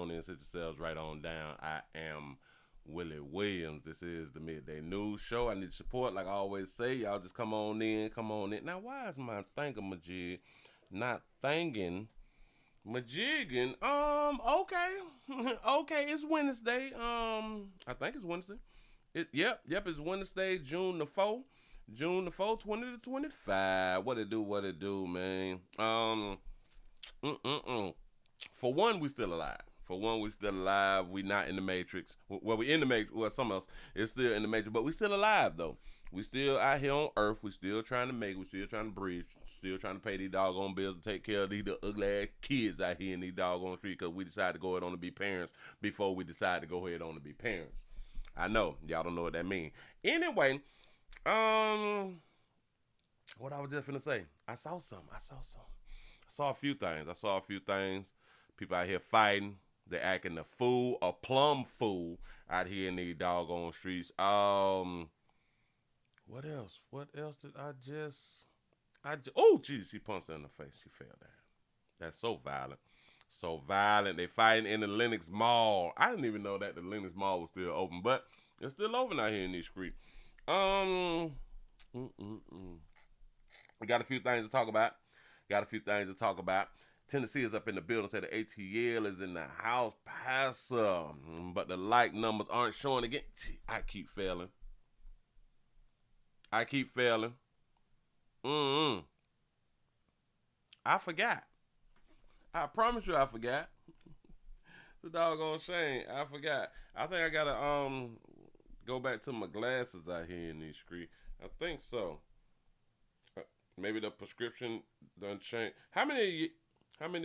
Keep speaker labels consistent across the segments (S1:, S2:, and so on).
S1: on in, sit yourselves right on down. I am Willie Williams. This is the Midday News Show. I need support, like I always say. Y'all just come on in, come on in. Now, why is my thingamajig not thinking majigging? Okay. Okay, it's Wednesday. I think it's Wednesday. Yep, it's Wednesday, June the 4th. June the 4th, 20 to 25. What it do, man? For one, we still alive. We not in the Matrix. Well, we in the Matrix. Well, some of us is still in the Matrix, but we still alive, though. We still out here on Earth. We still trying to make it. We still trying to breathe. Still trying to pay these doggone bills and take care of these ugly ass kids out here in these doggone streets because we decided to go ahead on to be parents before we decided to go ahead on to be parents. I know. Y'all don't know what that means. Anyway, what I was just finna say. I saw a few things. People out here fighting. They acting a fool, a plum fool out here in these doggone streets. What else? Did oh, jeez, he punched her in the face. She fell down. That's so violent. They fighting in the Lenox Mall. I didn't even know that the Lenox Mall was still open, but it's still open out here in these streets. We got a few things to talk about. Tennessee is up in the building. Say the ATL is in the house. Passer. But the like numbers aren't showing again. I keep failing. I forgot. I promise you I forgot. The doggone shame. I forgot. I think I gotta go back to my glasses out here in these streets. I think so. Maybe the prescription done changed. How many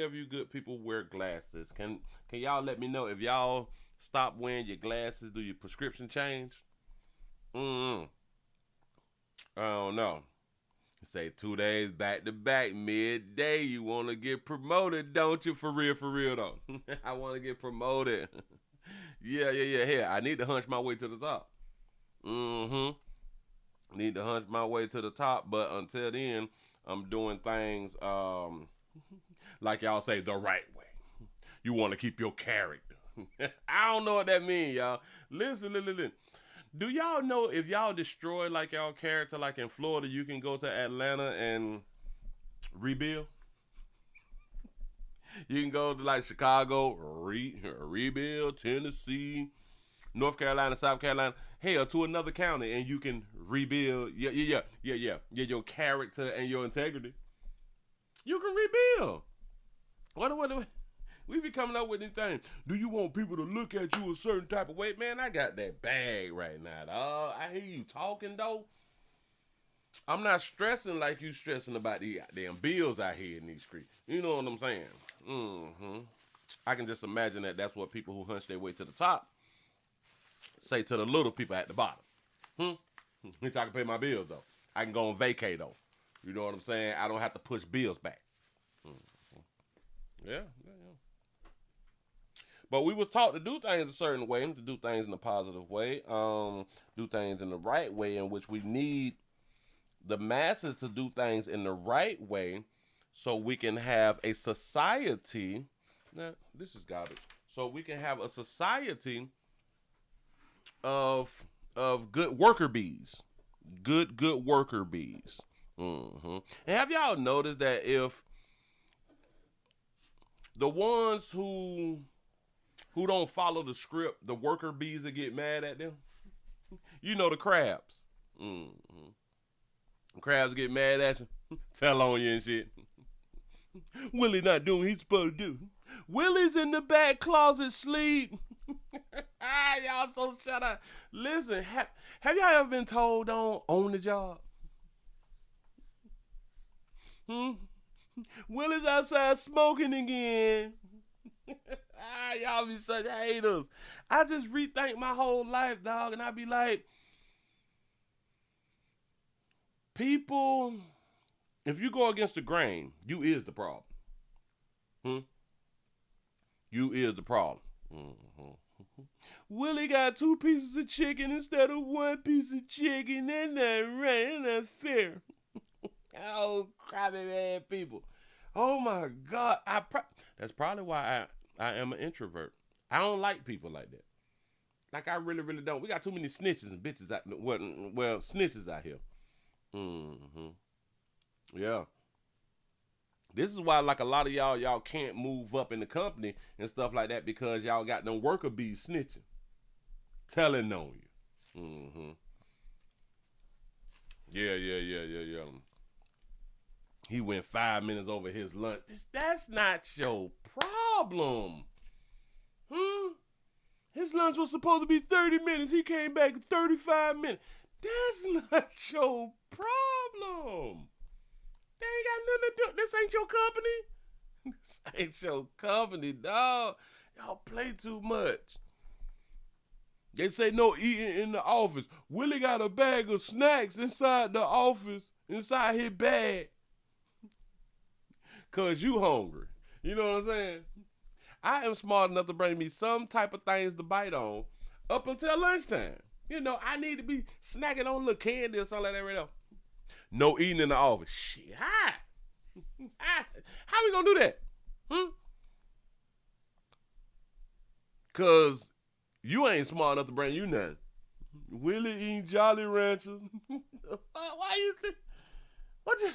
S1: of you good people wear glasses? Can y'all let me know if y'all stop wearing your glasses? Do your prescription change? I don't know. Say 2 days back to back, midday. You want to get promoted, don't you? For real though. I want to get promoted. Yeah. Here, I need to hunch my way to the top. Need to hunch my way to the top, but until then, I'm doing things like y'all say, the right way. You want to keep your character. I don't know what that means, y'all. Listen. Do y'all know if y'all destroy like y'all character, like in Florida, you can go to Atlanta and rebuild? You can go to like Chicago, rebuild, Tennessee, North Carolina, South Carolina, hell, to another county, and you can rebuild. Yeah, your character and your integrity. You can rebuild. What? We be coming up with these things. Do you want people to look at you a certain type of way? Man, I got that bag right now, dog. I hear you talking, though. I'm not stressing like you stressing about the damn bills out here in these streets. You know what I'm saying? I can just imagine that's what people who hunch their way to the top say to the little people at the bottom. Which I can pay my bills, though. I can go on vacay, though. You know what I'm saying? I don't have to push bills back. Yeah. But we was taught to do things a certain way, to do things in a positive way, do things in the right way, in which we need the masses to do things in the right way so we can have a society. Now, this is garbage. So we can have a society of good worker bees. Good worker bees. And have y'all noticed that if the ones who don't follow the script, the worker bees that get mad at them? You know, the crabs. Crabs get mad at you. Tell on you and shit. Willie not doing what he's supposed to do. Willie's in the back closet sleep. Y'all so shut up. Listen, have y'all ever been told on the job? Willie's outside smoking again. Y'all be such haters. I just rethink my whole life, dog, and I be like, people, if you go against the grain, you is the problem. You is the problem. Willie got 2 pieces of chicken instead of 1 piece of chicken. That's not right. That's not fair. Oh, crappy bad people. Oh my God. That's probably why I am an introvert. I don't like people like that. Like, I really, really don't. We got too many snitches and bitches out. Well, snitches out here. Mm-hmm. Yeah. This is why, like, a lot of y'all can't move up in the company and stuff like that because y'all got them worker bees snitching, telling on you. Mm-hmm. Yeah. He went 5 minutes over his lunch. That's not your problem. His lunch was supposed to be 30 minutes. He came back 35 minutes. That's not your problem. They ain't got nothing to do. This ain't your company. This ain't your company, dog. Y'all play too much. They say no eating in the office. Willie got a bag of snacks inside the office, inside his bag. Cause you hungry. You know what I'm saying? I am smart enough to bring me some type of things to bite on up until lunchtime. You know, I need to be snacking on a little candy or something like that right now. No eating in the office. Shit, how we gonna do that? Cause you ain't smart enough to bring you nothing. Willie eating Jolly Ranchers. Why you think? What you?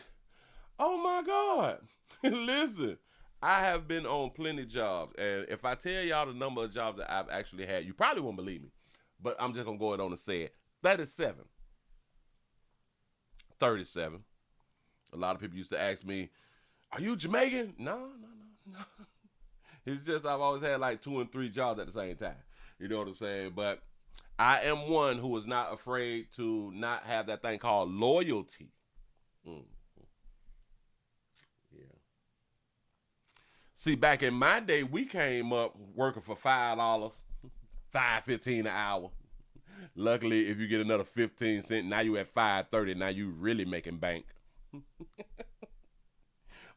S1: Oh my God. Listen, I have been on plenty of jobs, and if I tell y'all the number of jobs that I've actually had, you probably won't believe me, but I'm just gonna go ahead on and say it. 37. A lot of people used to ask me, are you Jamaican? No. It's just I've always had like 2 and 3 jobs at the same time. You know what I'm saying? But I am one who is not afraid to not have that thing called loyalty. See, back in my day, we came up working for $5, $5.15 an hour. Luckily, if you get another 15 cents, now you at $5.30. Now you really making bank.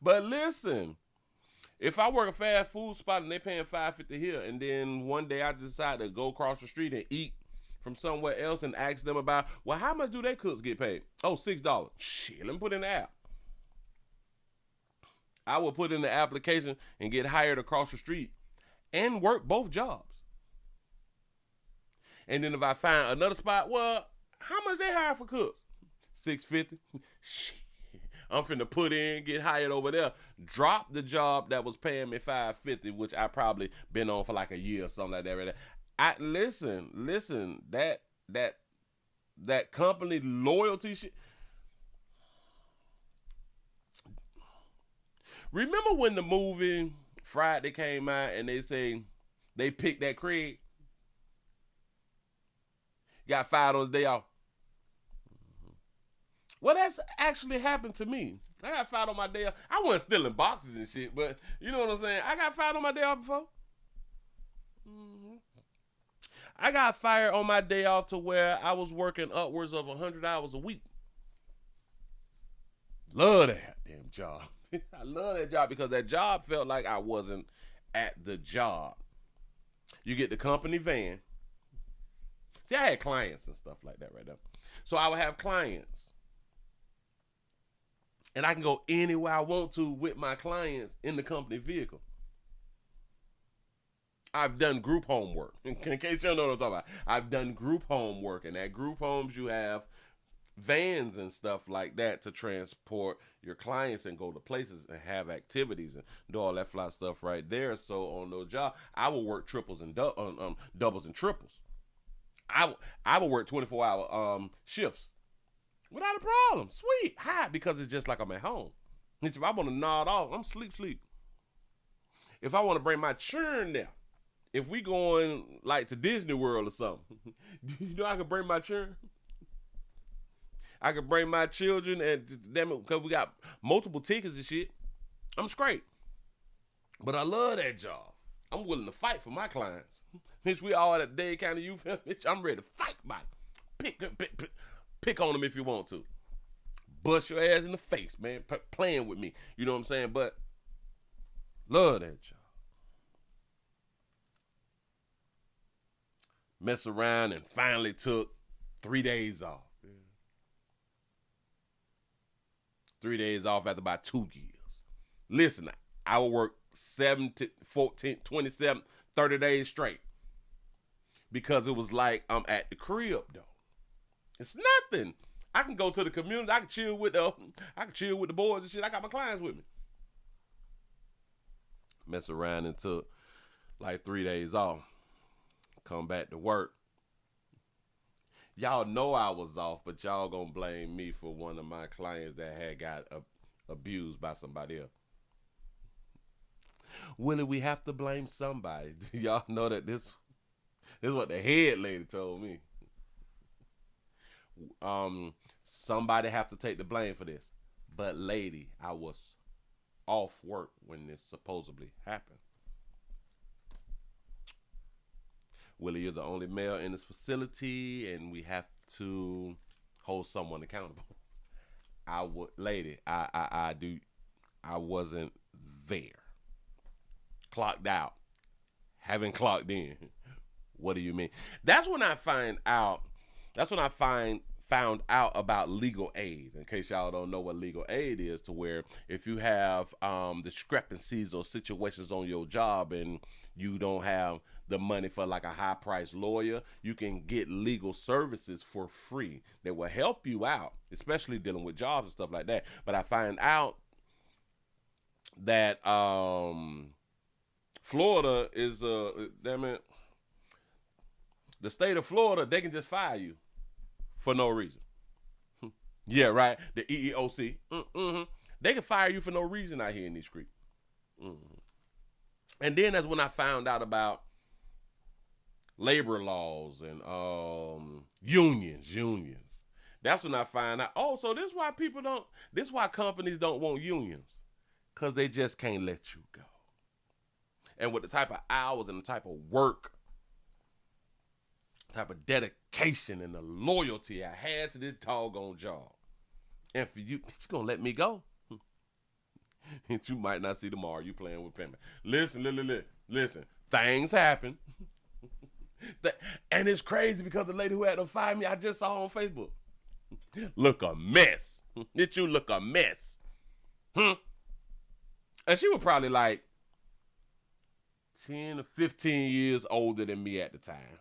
S1: But listen, if I work a fast food spot and they paying $5.50 here, and then one day I decide to go across the street and eat from somewhere else and ask them about, well, how much do their cooks get paid? Oh, $6. Shit, let me put in the app. I will put in the application and get hired across the street and work both jobs. And then if I find another spot, well, how much they hire for cooks? $6.50. Shit. I'm finna put in, get hired over there, drop the job that was paying me $5.50, which I probably been on for like a year or something like that. Right there. Listen, that company loyalty shit. Remember when the movie Friday came out and they say they picked that Craig? Got fired on his day off. Well, that's actually happened to me. I got fired on my day off. I wasn't stealing boxes and shit, but you know what I'm saying? I got fired on my day off before. I got fired on my day off to where I was working upwards of 100 hours a week. Love that damn job. I love that job because that job felt like I wasn't at the job. You get the company van. See, I had clients and stuff like that right there. So I would have clients. And I can go anywhere I want to with my clients in the company vehicle. I've done group homework. In case you don't know what I'm talking about. I've done group homework. And at group homes, you have vans and stuff like that to transport your clients and go to places and have activities and do all that fly stuff right there. So on those jobs, I will work triples and doubles and triples. I will work 24-hour shifts without a problem. Sweet. High, because it's just like I'm at home. If I want to nod off, I'm sleep. If I want to bring my churn there, if we going like to Disney World or something, you know I can bring my churn. I could bring my children and them because we got multiple tickets and shit. I'm straight. But I love that job. I'm willing to fight for my clients. Bitch, we all at Dade County Youth. Bitch, I'm ready to fight by pick on them if you want to. Bust your ass in the face, man. Playing with me. You know what I'm saying? But love that job. Mess around and finally took 3 days off. 3 days off after about 2 years. Listen, I will work 7 to 14, 27, 30 days straight. Because it was like I'm at the crib though. It's nothing. I can go to the community. I can chill with the boys and shit. I got my clients with me. Mess around and took like 3 days off. Come back to work. Y'all know I was off, but y'all gonna blame me for one of my clients that had got abused by somebody else. Willie, we have to blame somebody. Y'all know that this is what the head lady told me. Somebody have to take the blame for this. But lady, I was off work when this supposedly happened. Willie, you're the only male in this facility, and we have to hold someone accountable. I wasn't there. Clocked out. Haven't clocked in. What do you mean? That's when I found out about legal aid. In case y'all don't know what legal aid is, to where if you have discrepancies or situations on your job and you don't have the money for like a high priced lawyer, you can get legal services for free that will help you out, especially dealing with jobs and stuff like that. But I find out that Florida is damn it, the state of Florida, they can just fire you for no reason. Yeah, right. The EEOC. They can fire you for no reason out here in these streets. And then that's when I found out about labor laws and unions. That's when I find out, oh, so this is why companies don't want unions. Because they just can't let you go. And with the type of hours and the type of work, type of dedication and the loyalty I had to this doggone job. And for you, it's going to let me go. And you might not see tomorrow. You playing with Pimmy. Listen. Things happen. And it's crazy because the lady who had to fire me, I just saw on Facebook. Look a mess. Did you look a mess? And she was probably like 10 or 15 years older than me at the time.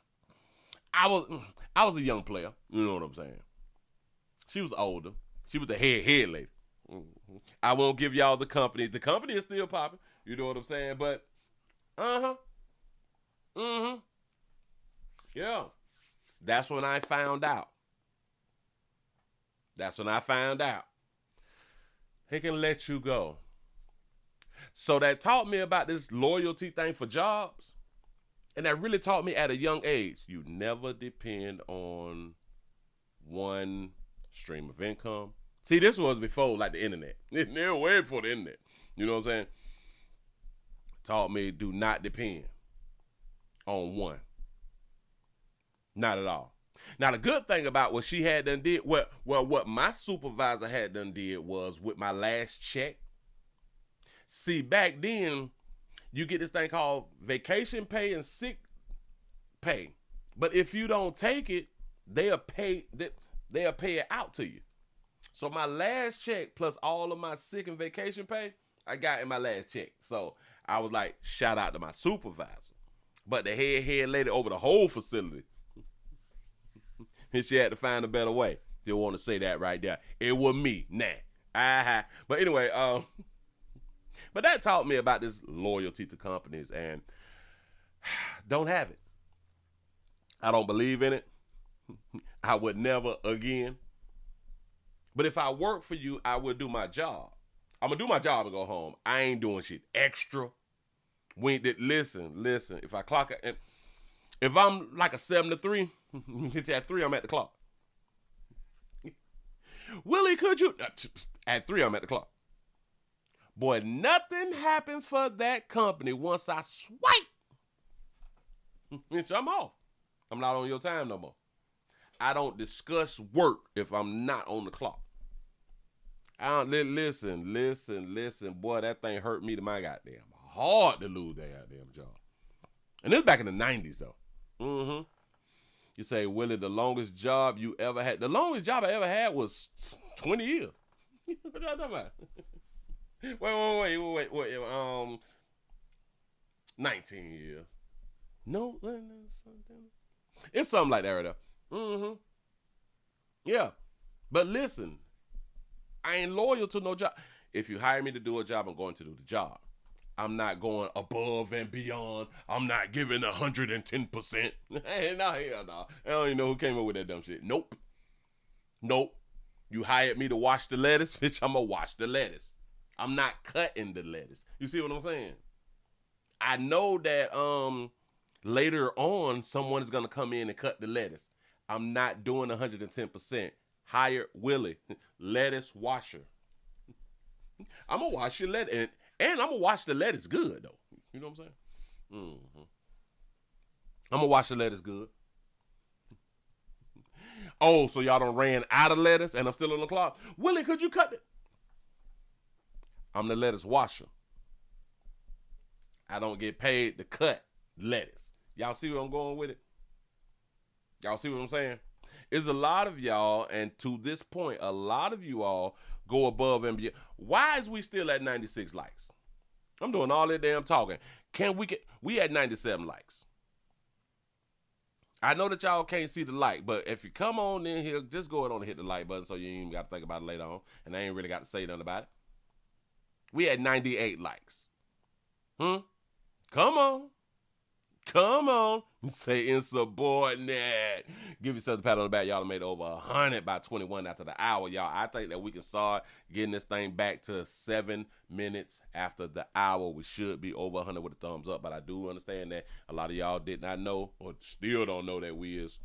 S1: I was a young player. You know what I'm saying? She was older. She was the head lady. I won't give y'all the company. The company is still popping. You know what I'm saying? But, yeah. That's when I found out. He can let you go. So that taught me about this loyalty thing for jobs. And that really taught me at a young age, you never depend on one stream of income. See, this was before like the internet. They're way before the internet. You know what I'm saying? Taught me do not depend on one. Not at all. Now, the good thing about what she had done did, what my supervisor had done did was with my last check. See, back then, you get this thing called vacation pay and sick pay. But if you don't take it, they'll pay it out to you. So my last check plus all of my sick and vacation pay, I got in my last check. So I was like, shout out to my supervisor. But the head lady over the whole facility, and she had to find a better way. Didn't want to say that right there. It was me. Nah. But anyway, but that taught me about this loyalty to companies, and don't have it. I don't believe in it. I would never again. But if I work for you, I would do my job. I'm going to do my job and go home. I ain't doing shit extra. Listen. If I clock it, if I'm like a 7 to 3, hit you at 3, I'm at the clock. Willie, could you? At 3, I'm at the clock. Boy, nothing happens for that company once I swipe. So I'm off. I'm not on your time no more. I don't discuss work if I'm not on the clock. Listen. Boy, that thing hurt me to my goddamn heart to lose that goddamn job. And this back in the 90s, though. You say, Willie, the longest job you ever had. The longest job I ever had was 20 years. What y'all talking about? Wait. 19 years. No, it's something like that right there. Mm-hmm. Yeah. But listen, I ain't loyal to no job. If you hire me to do a job, I'm going to do the job. I'm not going above and beyond. I'm not giving 110%. Hey, no, hell no. I don't even know who came up with that dumb shit. Nope. Nope. You hired me to wash the lettuce, bitch, I'm going to wash the lettuce. I'm not cutting the lettuce. You see what I'm saying? I know that later on someone is going to come in and cut the lettuce. I'm not doing 110%. Hire Willie, lettuce washer. I'm going to wash your lettuce. And I'm going to wash the lettuce good, though. You know what I'm saying? Mm-hmm. I'm going to wash the lettuce good. Oh, so y'all done ran out of lettuce and I'm still on the clock? Willie, could you cut it? I'm the lettuce washer. I don't get paid to cut lettuce. Y'all see where I'm going with it? Y'all see what I'm saying? There's a lot of y'all, and to this point, a lot of you all go above and beyond. Why is we still at 96 likes? I'm doing all that damn talking. We had 97 likes. I know that y'all can't see the like, but if you come on in here, just go ahead and hit the like button so you ain't even got to think about it later on. And I ain't really got to say nothing about it. We had 98 likes. Come on. Come on. Say insubordinate. Give yourself a pat on the back. Y'all made over 100 by 21 after the hour, y'all. I think that we can start getting this thing back to 7 minutes after the hour. We should be over 100 with a thumbs up, but I do understand that a lot of y'all did not know or still don't know that we is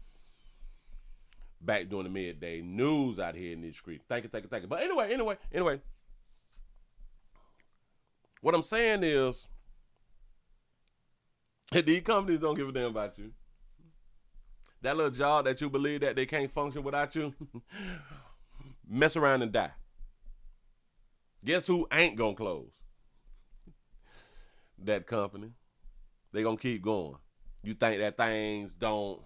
S1: back doing the midday news out here in these streets. Thank you. But anyway. What I'm saying is, these companies don't give a damn about you. That little job that you believe that they can't function without you, mess around and die. Guess who ain't gonna close? That company. They gonna keep going. You think that things don't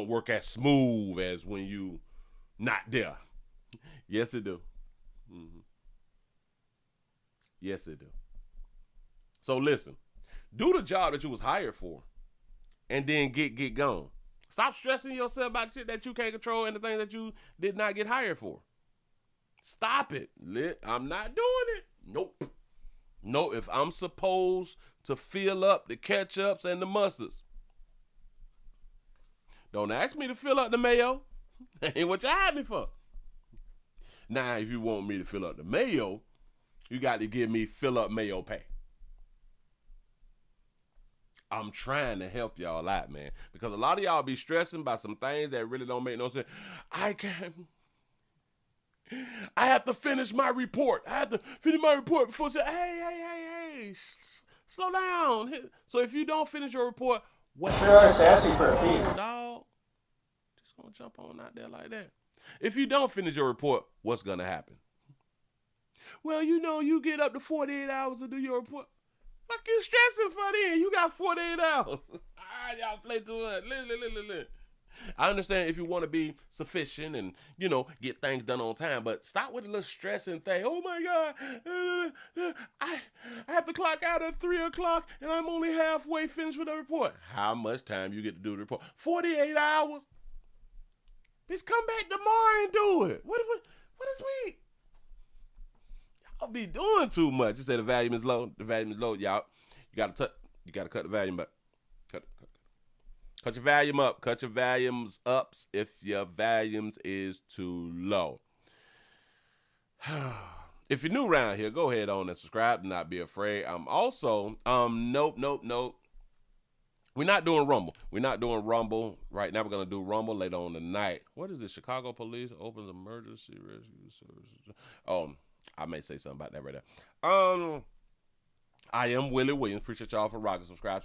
S1: work as smooth as when you not there. Yes, it do. Mm-hmm. Yes, it do. So listen. Do the job that you was hired for, and then get gone. Stop stressing yourself about shit that you can't control and the things that you did not get hired for. Stop it. I'm not doing it. Nope. No, if I'm supposed to fill up the ketchups and the mustards, don't ask me to fill up the mayo. That ain't what you hired me for. Now, if you want me to fill up the mayo, you got to give me fill up mayo pay. I'm trying to help y'all out, man. Because a lot of y'all be stressing about some things that really don't make no sense. I have to finish my report. I have to finish my report before say, hey, slow down. So if you don't finish your report, what?
S2: You're sassy for a thief.
S1: Dog, just gonna jump on out there like that. If you don't finish your report, what's gonna happen? Well, you get up to 48 hours to do your report. Fuck you stressing for then? You got 48 hours. All right, y'all play too much. Listen. I understand if you want to be sufficient and, get things done on time, but stop with the little stressing thing. Oh, my God. I have to clock out at 3 o'clock, and I'm only halfway finished with the report. How much time you get to do the report? 48 hours. Bitch, come back tomorrow and do it. What is we? I'll be doing too much. You say the volume is low. The volume is low, y'all. You gotta cut the volume up. Cut your volume up. Cut your volumes up if your volumes is too low. If you're new around here, go ahead on and subscribe. Do not be afraid. Also, nope. We're not doing Rumble. We're not doing Rumble right now. We're gonna do Rumble later on tonight. What is this? Chicago Police opens emergency rescue services. I may say something about that right there. I am Willie Williams. Appreciate y'all for rocking. Subscribe.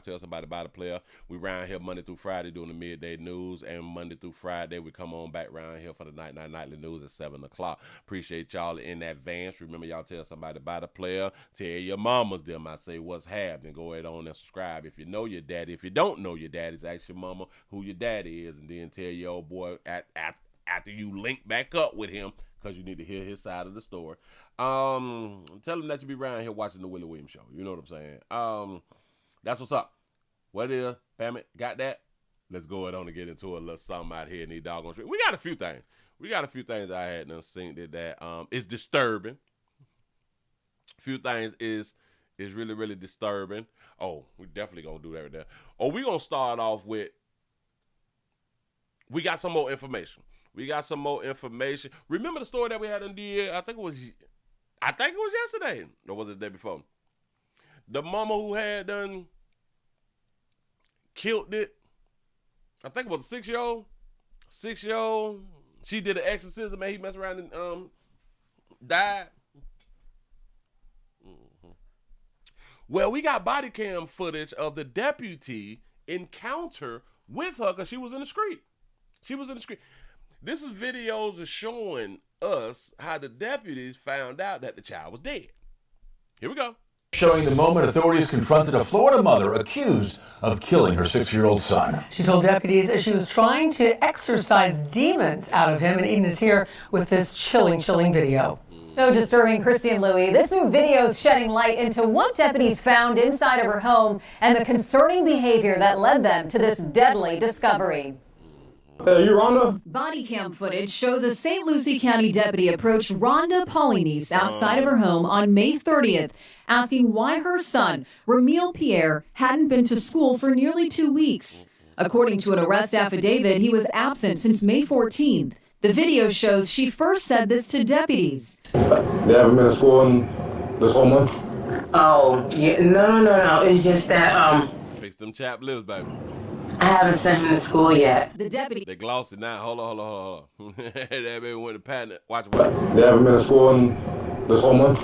S1: Tell somebody about a player. We round here Monday through Friday doing the midday news, and Monday through Friday we come on back round here for the nightly news at 7 o'clock. Appreciate y'all in advance. Remember, y'all tell somebody about a player. Tell your mamas them. I say what's happening. Go ahead on and subscribe. If you know your daddy, if you don't know your daddy, ask your mama who your daddy is, and then tell your old boy after you link back up with him, because you need to hear his side of the story. Tell him that you be around here watching the Willie Williams show. You know what I'm saying? That's what's up. What is? Bam it. Got that? Let's go ahead on and get into a little something out here in these doggone streets. We got a few things. I had done seen that is disturbing. A few things is really, really disturbing. Oh, we definitely gonna do that right there. Oh, we gonna start off with, we got some more information. Remember the story that we had in the, I think it was yesterday. Or was it the day before? The mama who had done killed it. I think it was a 6-year-old. She did an exorcism and he messed around and died. Mm-hmm. Well, we got body cam footage of the deputy encounter with her because she was in the street. This is videos of showing us how the deputies found out that the child was dead. Here we go.
S2: Showing the moment authorities confronted a Florida mother accused of killing her 6-year-old son.
S3: She told deputies she was trying to exorcise demons out of him, and Eden is here with this chilling video.
S4: So disturbing, Christy and Louie. This new video is shedding light into what deputies found inside of her home and the concerning behavior that led them to this deadly discovery.
S5: Hey, you Rhonda?
S4: Body cam footage shows a St. Lucie County deputy approach Rhonda Polynice outside of her home on May 30th, asking why her son, Ramil Pierre, hadn't been to school for nearly 2 weeks. According to an arrest affidavit, he was absent since May 14th. The video shows she first said this to deputies.
S5: They haven't been to school in this whole month?
S6: Oh, yeah, no. It's just that,
S1: Fix them chapped lips, baby.
S6: I haven't sent him to school yet.
S4: The deputy.
S1: They glossed it now. Hold on. That baby went to patent. Watch it.
S5: They haven't been to school in this whole month?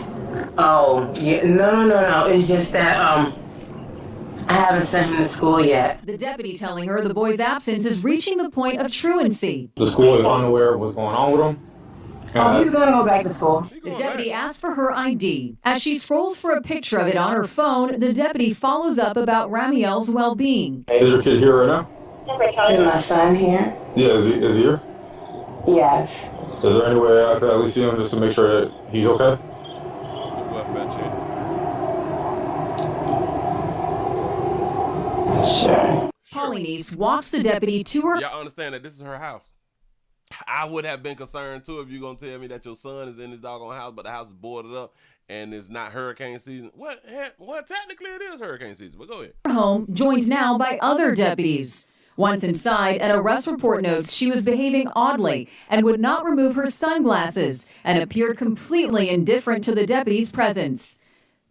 S6: Oh, yeah, no. It's just that, I haven't sent him to school yet.
S4: The deputy telling her the boy's absence is reaching the point of truancy.
S5: The school is unaware of what's going on with him.
S6: He's gonna go back to school.
S4: The deputy asks for her ID. As she scrolls for a picture of it on her phone, the deputy follows up about Ramiel's well-being.
S5: Is your kid here right now?
S6: Is my son here?
S5: Yeah, is he here?
S6: Yes.
S5: Is there any way I could at least see him just to make sure that he's okay?
S6: Sure.
S4: Polynice walks the deputy to her.
S1: Y'all understand that this is her house. I would have been concerned too if you're gonna tell me that your son is in this doggone house, but the house is boarded up and it's not hurricane season. Well, technically it is hurricane season, but go ahead.
S4: Home, joined now by other deputies. Once inside, an arrest report notes she was behaving oddly and would not remove her sunglasses and appeared completely indifferent to the deputy's presence.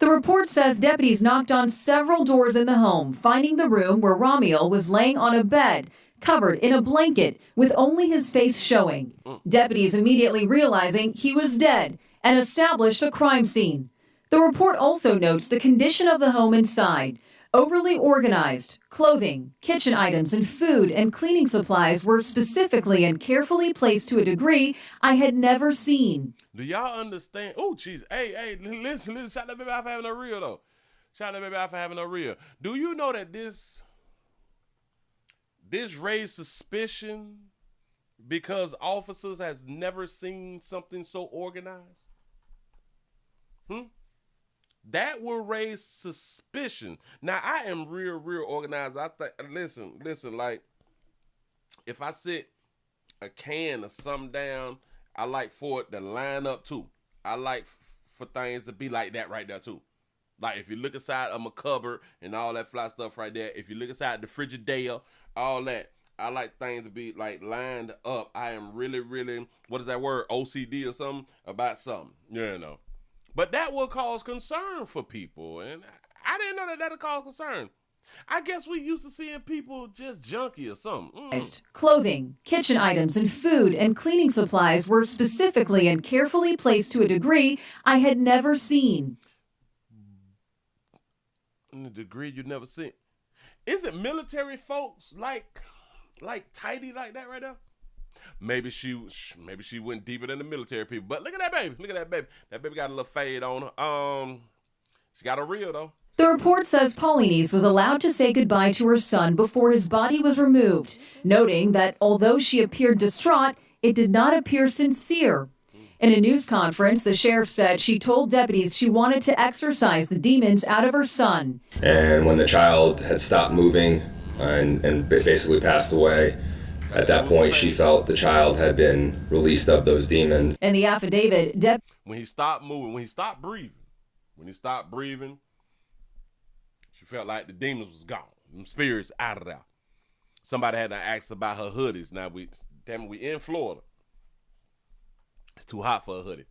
S4: The report says deputies knocked on several doors in the home, finding the room where Ramiel was laying on a bed, covered in a blanket with only his face showing. Deputies immediately realizing he was dead and established a crime scene. The report also notes the condition of the home inside. Overly organized, clothing, kitchen items, and food and cleaning supplies were specifically and carefully placed to a degree I had never seen.
S1: Do y'all understand? Oh, jeez. Hey, listen. Shout that baby out for having a real, though. Shout that baby out for having a real. Do you know that this raised suspicion because officers has never seen something so organized? That will raise suspicion. Now, I am real organized. I think, listen, like, if I sit a can of something down, I like for it to line up too. I like for things to be like that right there too. Like if you look inside of my cupboard and all that fly stuff right there, if you look inside the Frigidaire, all that, I like things to be like lined up. I am really, what is that word? OCD or something about something, you know. But that will cause concern for people, and I didn't know that that'll cause concern. I guess we used to seeing people just junky or something.
S4: Clothing, kitchen items, and food and cleaning supplies were specifically and carefully placed to a degree I had never seen.
S1: In a degree you've never seen. Is it military folks like tidy like that right there? Maybe she went deeper than the military people. But look at that baby. That baby got a little fade on her. She got a reel though.
S4: The report says Polynice was allowed to say goodbye to her son before his body was removed, noting that although she appeared distraught, it did not appear sincere. In a news conference, the sheriff said she told deputies she wanted to exorcise the demons out of her son.
S7: And when the child had stopped moving and basically passed away, at that point she felt the child had been released of those demons.
S4: In the affidavit,
S1: when he stopped moving, when he stopped breathing, she felt like the demons was gone, them spirits out of there. Somebody had to ask about her hoodies. Now we in Florida. It's too hot for a hoodie.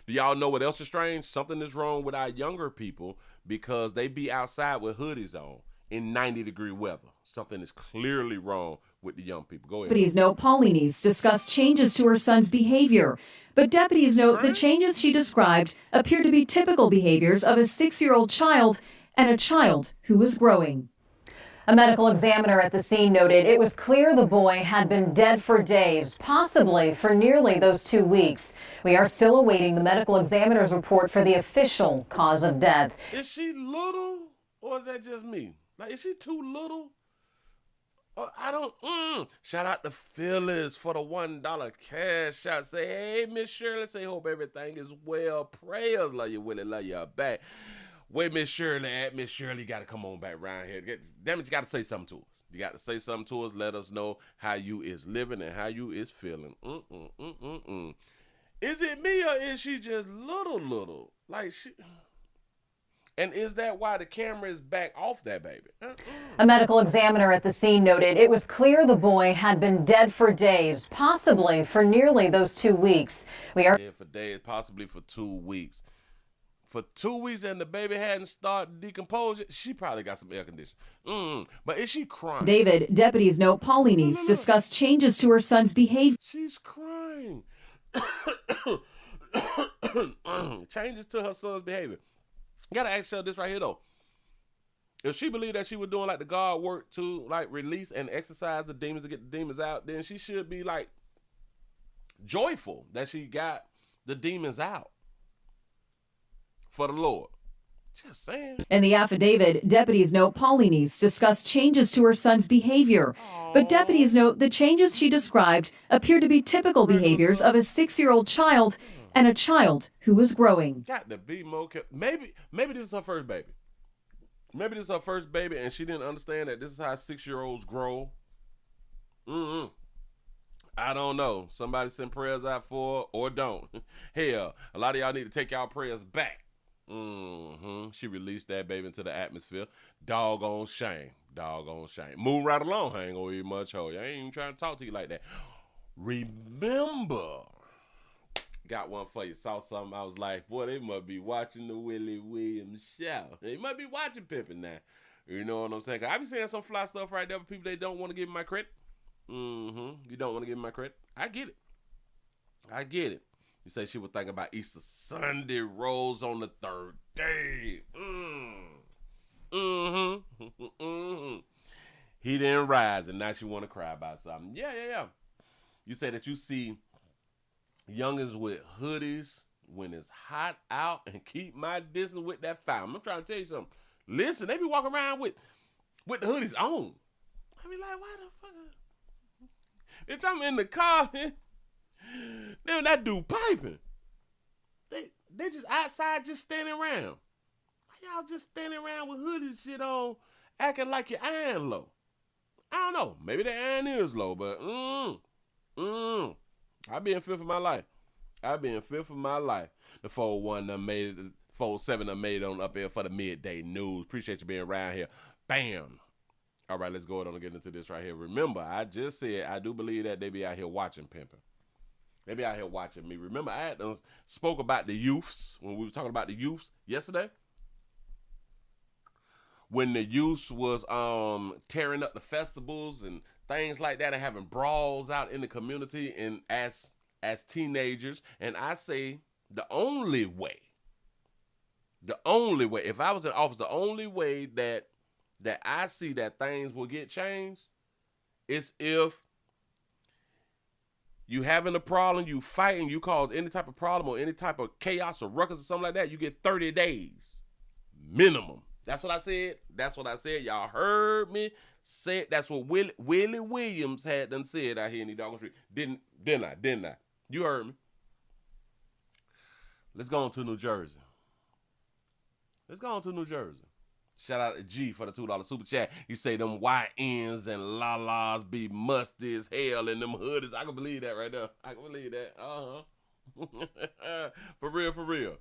S1: Do y'all know what else is strange? Something is wrong with our younger people because they be outside with hoodies on in 90-degree weather. Something is clearly wrong with the young people. Go ahead.
S4: Deputies note Pauline's discussed changes to her son's behavior, but deputies note the changes she described appear to be typical behaviors of a 6-year-old child and a child who was growing.
S3: A medical examiner at the scene noted it was clear the boy had been dead for days, possibly for nearly those 2 weeks. We are still awaiting the medical examiner's report for the official cause of death.
S1: Is she little or is that just me? Like, is she too little? I don't, Shout out to Phyllis for the $1 cash out. Say, hey, Miss Shirley, say, hope everything is well. Prayers, love you, Willie, love you back. Where Miss Shirley at? Miss Shirley got to come on back around here. Damn it, you got to say something to us. You got to say something to us. Let us know how you is living and how you is feeling. Is it me or is she just little? Like she... And is that why the camera is back off that baby?
S3: A medical examiner at the scene noted it was clear the boy had been dead for days, possibly for nearly those 2 weeks. We are
S1: dead for days, possibly for 2 weeks. For 2 weeks and the baby hadn't started to decompose yet, she probably got some air conditioning. But is she crying?
S4: David, deputies note Pauline's discussed changes to her son's behavior.
S1: She's crying. Changes to her son's behavior. You gotta ask her this right here though. If she believed that she was doing like the God work to like release and exercise the demons to get the demons out, then she should be like joyful that she got the demons out for the Lord. Just saying.
S4: In the affidavit, deputies note Pauline's discussed changes to her son's behavior. But deputies note the changes she described appear to be typical behaviors of a 6-year-old child and a child who was growing.
S1: Got to be more maybe this is her first baby. Maybe this is her first baby and she didn't understand that this is how 6-year-olds grow. I don't know. Somebody send prayers out for her or don't. Hell, a lot of y'all need to take y'all prayers back. She released that baby into the atmosphere. Doggone shame. Move right along. I ain't gonna eat much hoe. I ain't even trying to talk to you like that. Remember, got one for you. Saw something. I was like, boy, they must be watching the Willie Williams show. They must be watching Pimpin' now. You know what I'm saying? 'Cause I be saying some fly stuff right there for people they don't want to give me my credit. You don't want to give me my credit. I get it. You say she was thinking about Easter Sunday rolls on the third day. He didn't rise, and now she want to cry about something. Yeah. You say that you see youngins with hoodies when it's hot out and keep my distance with that fire. I'm trying to tell you something. Listen, they be walking around with the hoodies on. I be like, why the fuck? Bitch, I'm in the car. Then that dude piping. They just outside just standing around. Why y'all just standing around with hoodies shit on, acting like your iron low? I don't know. Maybe the iron is low, but I be in fear for my life. The 401 done made it, 47 done made it on up here for the midday news. Appreciate you being around here. Bam. All right, let's go on and get into this right here. Remember, I just said I do believe that they be out here watching pimping. They be out here watching me. Remember, I had spoke about the youths when we were talking about the youths yesterday. When the youths was tearing up the festivals and things like that and having brawls out in the community and as teenagers. And I say the only way, if I was in office, the only way that I see that things will get changed is if you having a problem, you fighting, you cause any type of problem or any type of chaos or ruckus or something like that, you get 30 days minimum. That's what I said. Y'all heard me say it. That's what Willie Williams had done said out here in the doggone street. Didn't I? You heard me. Let's go on to New Jersey. Shout out to G for the $2 super chat. He say them YNs and lalas be musty as hell in them hoodies. I can believe that right there. I can believe that. For real.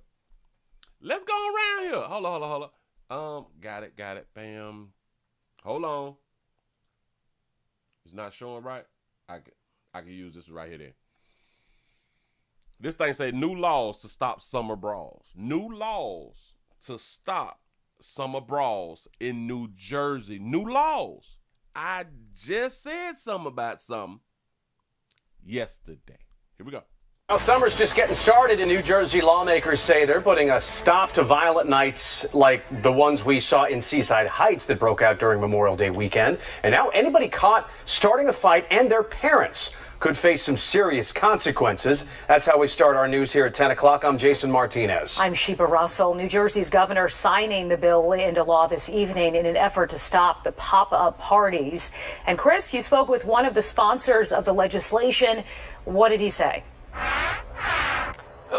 S1: Let's go around here. Hold on. Got it. Bam. Hold on. It's not showing right. I can use this right here then. This thing say new laws to stop summer brawls. New laws to stop summer brawls in New Jersey. New laws. I just said something about something yesterday. Here we go.
S8: Now, summer's just getting started, and New Jersey lawmakers say they're putting a stop to violent nights like the ones we saw in Seaside Heights that broke out during Memorial Day weekend. And now anybody caught starting a fight and their parents could face some serious consequences. That's how we start our news here at 10 o'clock. I'm Jason Martinez.
S9: I'm Sheba Russell. New Jersey's governor signing the bill into law this evening in an effort to stop the pop-up parties. And Chris, you spoke with one of the sponsors of the legislation. What did he say?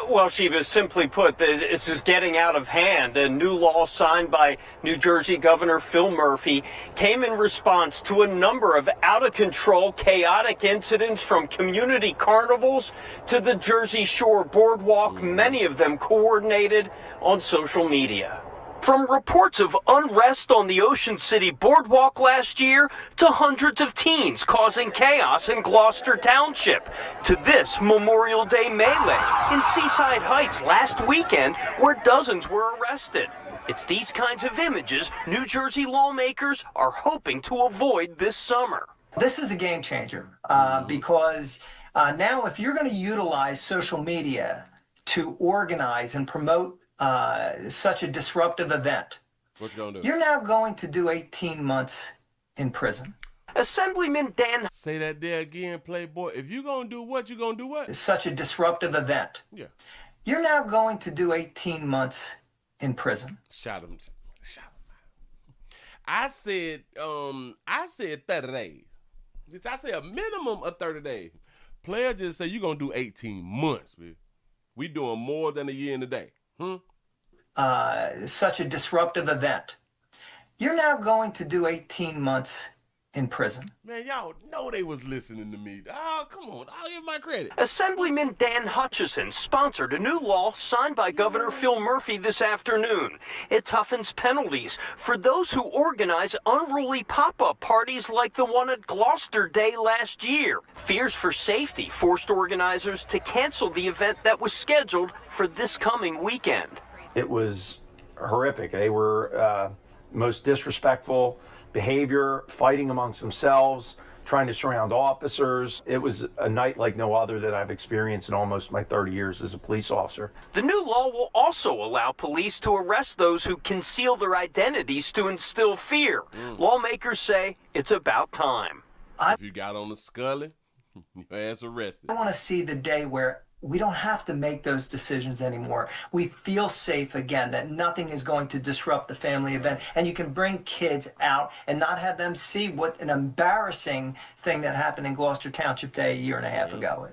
S8: Well, Sheba, simply put, this is getting out of hand. A new law signed by New Jersey Governor Phil Murphy came in response to a number of out-of-control, chaotic incidents from community carnivals to the Jersey Shore boardwalk, many of them coordinated on social media. From reports of unrest on the Ocean City boardwalk last year to hundreds of teens causing chaos in Gloucester Township to this Memorial Day melee in Seaside Heights last weekend where dozens were arrested. It's these kinds of images New Jersey lawmakers are hoping to avoid this summer.
S10: This is a game changer because now if you're going to utilize social media to organize and promote such a disruptive event,
S1: what you gonna do?
S10: You're now going to do 18 months in prison.
S8: Assemblyman Dan.
S1: Say that there again, Playboy. If you gonna do what, you gonna do what?
S10: It's such a disruptive event.
S1: Yeah.
S10: You're now going to do 18 months in prison.
S1: Shot him. I said 30 days. I said a minimum of 30 days. Player just said you gonna do 18 months, man. We doing more than a year in a day.
S10: Such a disruptive event. You're now going to do 18 months in prison.
S1: Man, y'all know they was listening to me. Oh, come on. I'll give my credit.
S8: Assemblyman Dan Hutchison sponsored a new law signed by Governor Phil Murphy this afternoon. It toughens penalties for those who organize unruly pop-up parties like the one at Gloucester Day last year. Fears for safety forced organizers to cancel the event that was scheduled for this coming weekend.
S11: It was horrific. They were most disrespectful behavior, fighting amongst themselves, trying to surround officers. It was a night like no other that I've experienced in almost my 30 years as a police officer.
S8: The new law will also allow police to arrest those who conceal their identities to instill fear. Lawmakers say it's about time.
S1: If you got on the Scully, your ass arrested.
S10: I want to see the day where we don't have to make those decisions anymore. We feel safe again, that nothing is going to disrupt the family event. And you can bring kids out and not have them see what an embarrassing thing that happened in Gloucester Township Day a year and a half ago.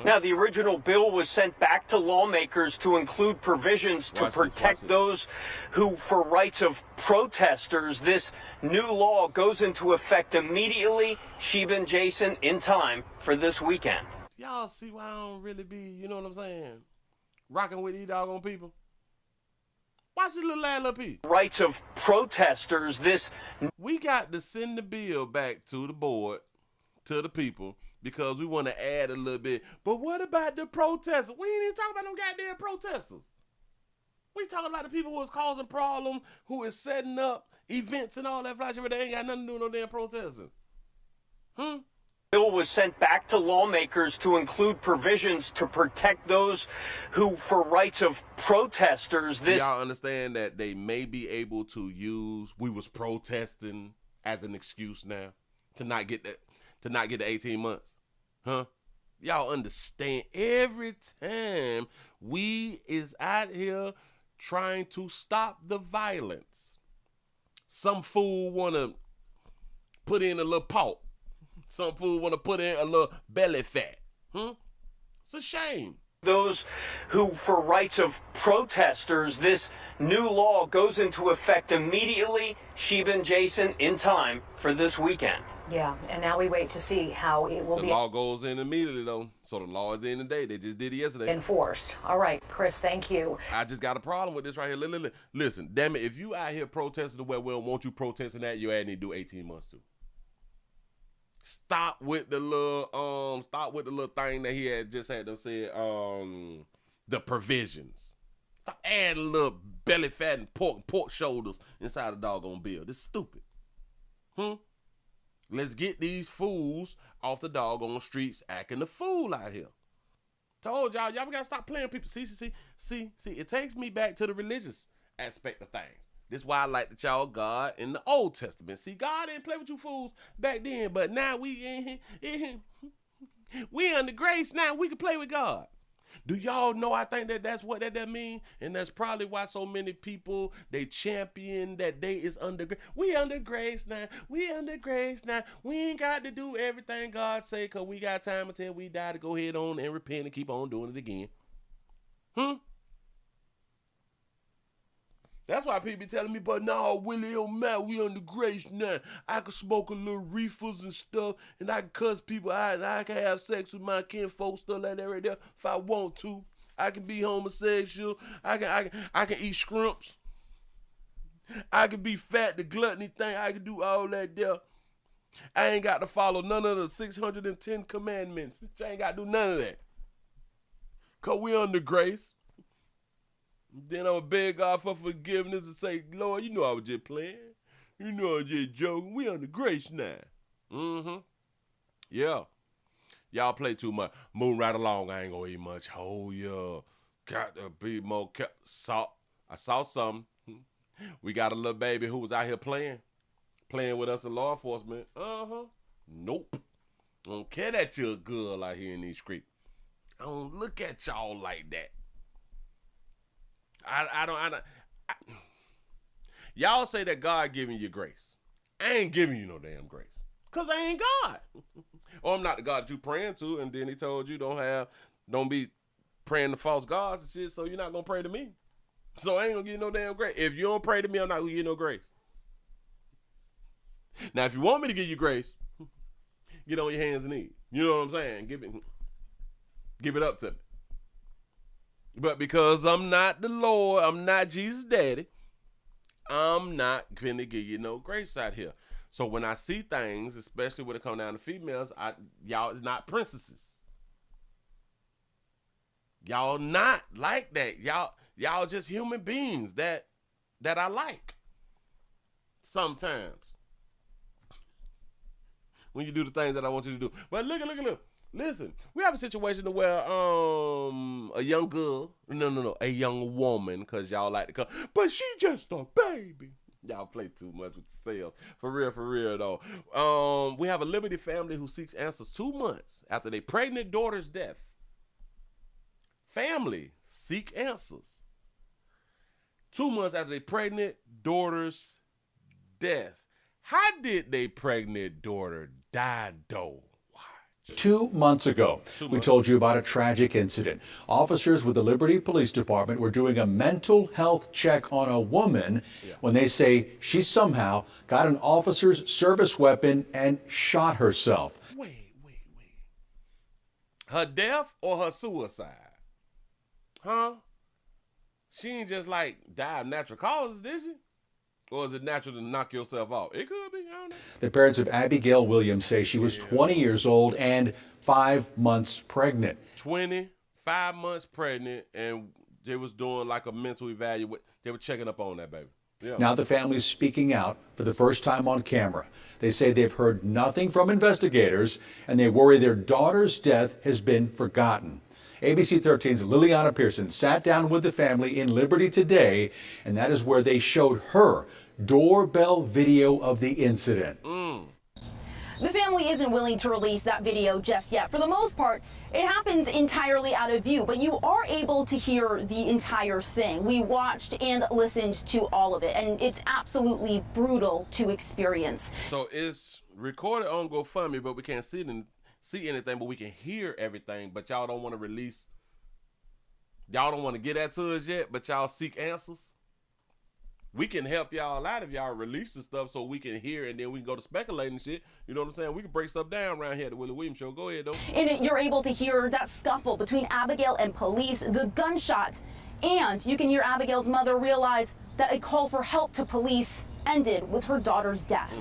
S8: Now, the original bill was sent back to lawmakers to include provisions to protect those who, for rights of protesters. This new law goes into effect immediately, Sheba and Jason, in time for this weekend.
S1: Y'all see why I don't really be, you know what I'm saying, rocking with these doggone people? Watch this little ad up here.
S8: Rights of protesters, this...
S1: We got to send the bill back to the board, to the people, because we want to add a little bit. But what about the protesters? We ain't even talking about no goddamn protesters. We talking about the people who is causing problems, who is setting up events and all that flash, but they ain't got nothing to do with no damn protesting.
S8: Bill was sent back to lawmakers to include provisions to protect those who, for rights of protesters, this...
S1: Y'all understand that they may be able to use we was protesting as an excuse now to not get the 18 months. Y'all understand every time we is out here trying to stop the violence, some fool want to put in a little pork. Some fool want to put in a little belly fat. It's a shame.
S8: Those who, for rights of protesters, this new law goes into effect immediately. Sheba and Jason, in time for this weekend.
S9: Yeah, and now we wait to see how it will
S1: The
S9: be
S1: law goes in immediately, though. So the law is in today. They just did it yesterday.
S9: enforced. All right, Chris, thank you.
S1: I just got a problem with this right here. Listen, damn it, if you out here protesting the way we don't want you protesting that, your ass need to do 18 months too. Stop with the little thing that he had just had to say, the provisions. Stop adding a little belly fat and pork shoulders inside the doggone bill. This is stupid. Let's get these fools off the doggone streets acting the fool out here. Told y'all gotta stop playing people. See, it takes me back to the religious aspect of things. This is why I like to y'all God in the Old Testament. See, God didn't play with you fools back then, but now we under grace now. We can play with God. Do y'all know? I think that's what that means, and that's probably why so many people they champion that day is under grace. We under grace now. We under grace now. We ain't got to do everything God say, cause we got time until we die to go ahead on and repent and keep on doing it again. That's why people be telling me, but no, Willie, it don't matter. We under grace now. I can smoke a little reefers and stuff, and I can cuss people out, and I can have sex with my kinfolk, stuff like that right there, if I want to. I can be homosexual. I can eat shrimps. I can be fat, the gluttony thing. I can do all that there. I ain't got to follow none of the 610 commandments. I ain't got to do none of that. Because we under grace. Then I'm going to beg God for forgiveness and say, Lord, you know I was just playing. You know I was just joking. We under grace now. Yeah. Y'all play too much. Moving right along, I ain't going to eat much. Oh, yeah. Got to be more salt. I saw something. We got a little baby who was out here playing with us in law enforcement. Nope. I don't care that you're a girl out here in these streets. I don't look at y'all like that. I don't. Y'all say that God giving you grace. I ain't giving you no damn grace. Because I ain't God. Or I'm not the God that you praying to, and then he told you don't be praying to false gods and shit, so you're not going to pray to me. So I ain't going to give you no damn grace. If you don't pray to me, I'm not going to give you no grace. Now, if you want me to give you grace, get on your hands and knees. You know what I'm saying? Give it up to me. But because I'm not the Lord, I'm not Jesus' daddy, I'm not finna give you no grace out here. So when I see things, especially when it comes down to females, y'all is not princesses. Y'all not like that. Y'all just human beings that I like. Sometimes. When you do the things that I want you to do. But look. Listen, we have a situation where a young girl, a young woman, because y'all like to come, but she just a baby. Y'all play too much with yourself. For real though. We have a Liberty family who seeks answers 2 months after their pregnant daughter's death. Family seek answers 2 months after their pregnant daughter's death. How did their pregnant daughter die though?
S2: 2 months ago, we told you about a tragic incident. Officers with the Liberty Police Department were doing a mental health check on a woman when they say she somehow got an officer's service weapon and shot herself.
S1: Wait. Her death or her suicide? Huh? She ain't just like die of natural causes, did she? Or is it natural to knock yourself out? It could be, I don't know.
S2: The parents of Abigail Williams say she was 20 years old and 5 months pregnant.
S1: 5 months pregnant, and they was doing like a mental evaluation. They were checking up on that baby. Yeah.
S2: Now the family's speaking out for the first time on camera. They say they've heard nothing from investigators, and they worry their daughter's death has been forgotten. ABC 13's Liliana Pearson sat down with the family in Liberty today, and that is where they showed her doorbell video of the incident.
S12: The family isn't willing to release that video just yet. For the most part, it happens entirely out of view, but you are able to hear the entire thing. We watched and listened to all of it, and it's absolutely brutal to experience.
S1: So it's recorded on GoFundMe, but we can't see anything, but we can hear everything. But y'all don't want to release Y'all don't want to get that to us yet, but y'all seek answers. We can help y'all out if y'all release the stuff so we can hear, and then we can go to speculating shit. You know what I'm saying? We can break stuff down around here at the Willie Williams Show. Go ahead, though.
S12: And you're able to hear that scuffle between Abigail and police, the gunshot, and you can hear Abigail's mother realize that a call for help to police ended with her daughter's death.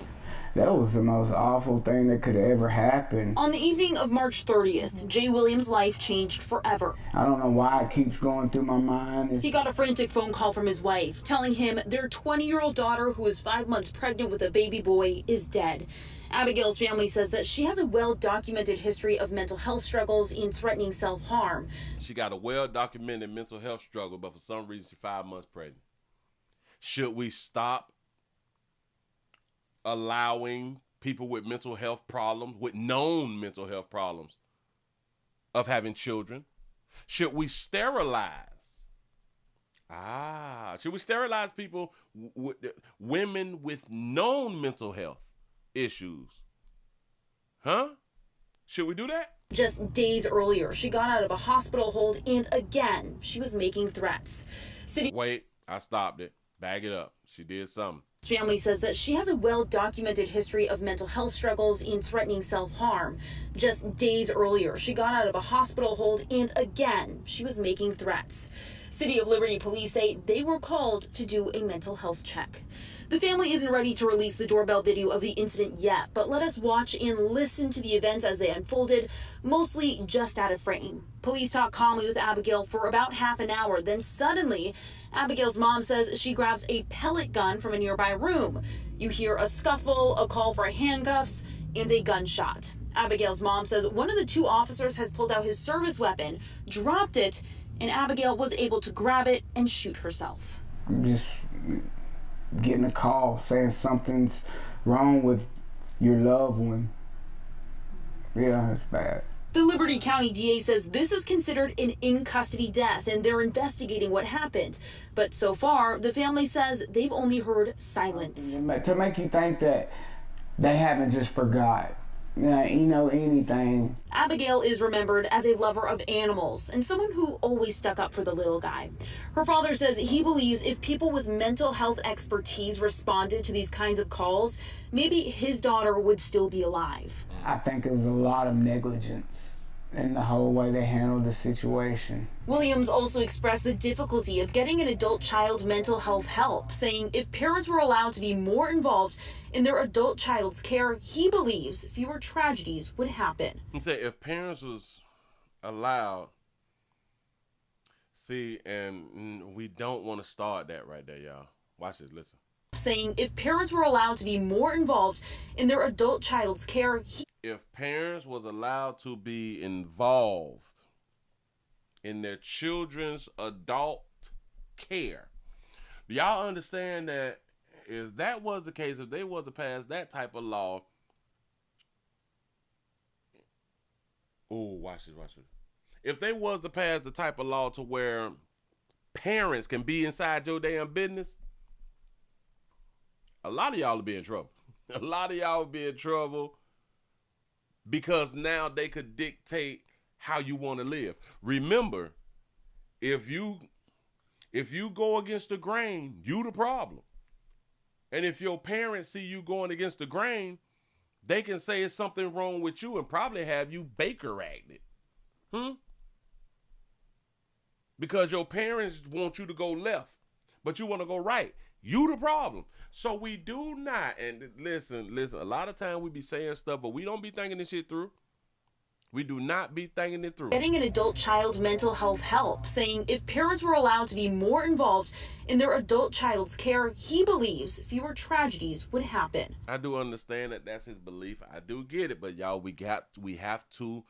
S13: That was the most awful thing that could ever happen.
S12: On the evening of March 30th, Jay Williams' life changed forever.
S13: I don't know why it keeps going through my mind.
S12: He got a frantic phone call from his wife telling him their 20-year-old daughter, who is 5 months pregnant with a baby boy, is dead. Abigail's family says that she has a well-documented history of mental health struggles and threatening self-harm.
S1: She got a well-documented mental health struggle, but for some reason she's 5 months pregnant. Should we stop allowing people with mental health problems, with known mental health problems, of having children? Should we sterilize? Should we sterilize people, women with known mental health issues? Huh? Should we do that?
S12: Just days earlier, she got out of a hospital hold, and again, she was making threats.
S1: Wait, I stopped it. Bag it up. She did something.
S12: Family says that she has a well-documented history of mental health struggles and threatening self-harm. Just days earlier, she got out of a hospital hold, and again, she was making threats. City of Liberty police say they were called to do a mental health check. The family isn't ready to release the doorbell video of the incident yet, but let us watch and listen to the events as they unfolded, mostly just out of frame. Police talk calmly with Abigail for about half an hour, then suddenly, Abigail's mom says she grabs a pellet gun from a nearby room. You hear a scuffle, a call for handcuffs, and a gunshot. Abigail's mom says one of the two officers has pulled out his service weapon, dropped it, and Abigail was able to grab it and shoot herself.
S13: Just getting a call saying something's wrong with your loved one. Yeah, it's bad.
S12: The Liberty County DA says this is considered an in-custody death and they're investigating what happened. But so far, the family says they've only heard silence.
S13: To make you think that they haven't just forgot, anything.
S12: Abigail is remembered as a lover of animals and someone who always stuck up for the little guy. Her father says he believes if people with mental health expertise responded to these kinds of calls, maybe his daughter would still be alive.
S13: I think it was a lot of negligence in the whole way they handled the situation.
S12: Williams also expressed the difficulty of getting an adult child mental health help, saying if parents were allowed to be more involved in their adult child's care, he believes fewer tragedies would happen.
S1: He said if parents was allowed, and we don't want to start that right there, y'all. Watch this, listen.
S12: Saying if parents were allowed to be more involved in their adult child's care,
S1: if parents was allowed to be involved in their children's adult care, do y'all understand that if that was the case, if they was to pass that type of law, watch this. If they was to pass the type of law to where parents can be inside your damn business, a lot of y'all would be in trouble. A lot of y'all would be in trouble because now they could dictate how you want to live. Remember, if you go against the grain, you the problem. And if your parents see you going against the grain, they can say it's something wrong with you and probably have you Baker acted. Because your parents want you to go left, but you want to go right. You the problem. So we do not, and listen, a lot of times we be saying stuff, but we don't be thinking this shit through. We do not be thinking it through.
S12: Getting an adult child mental health help, saying if parents were allowed to be more involved in their adult child's care, he believes fewer tragedies would happen.
S1: I do understand that that's his belief. I do get it, but y'all, we have to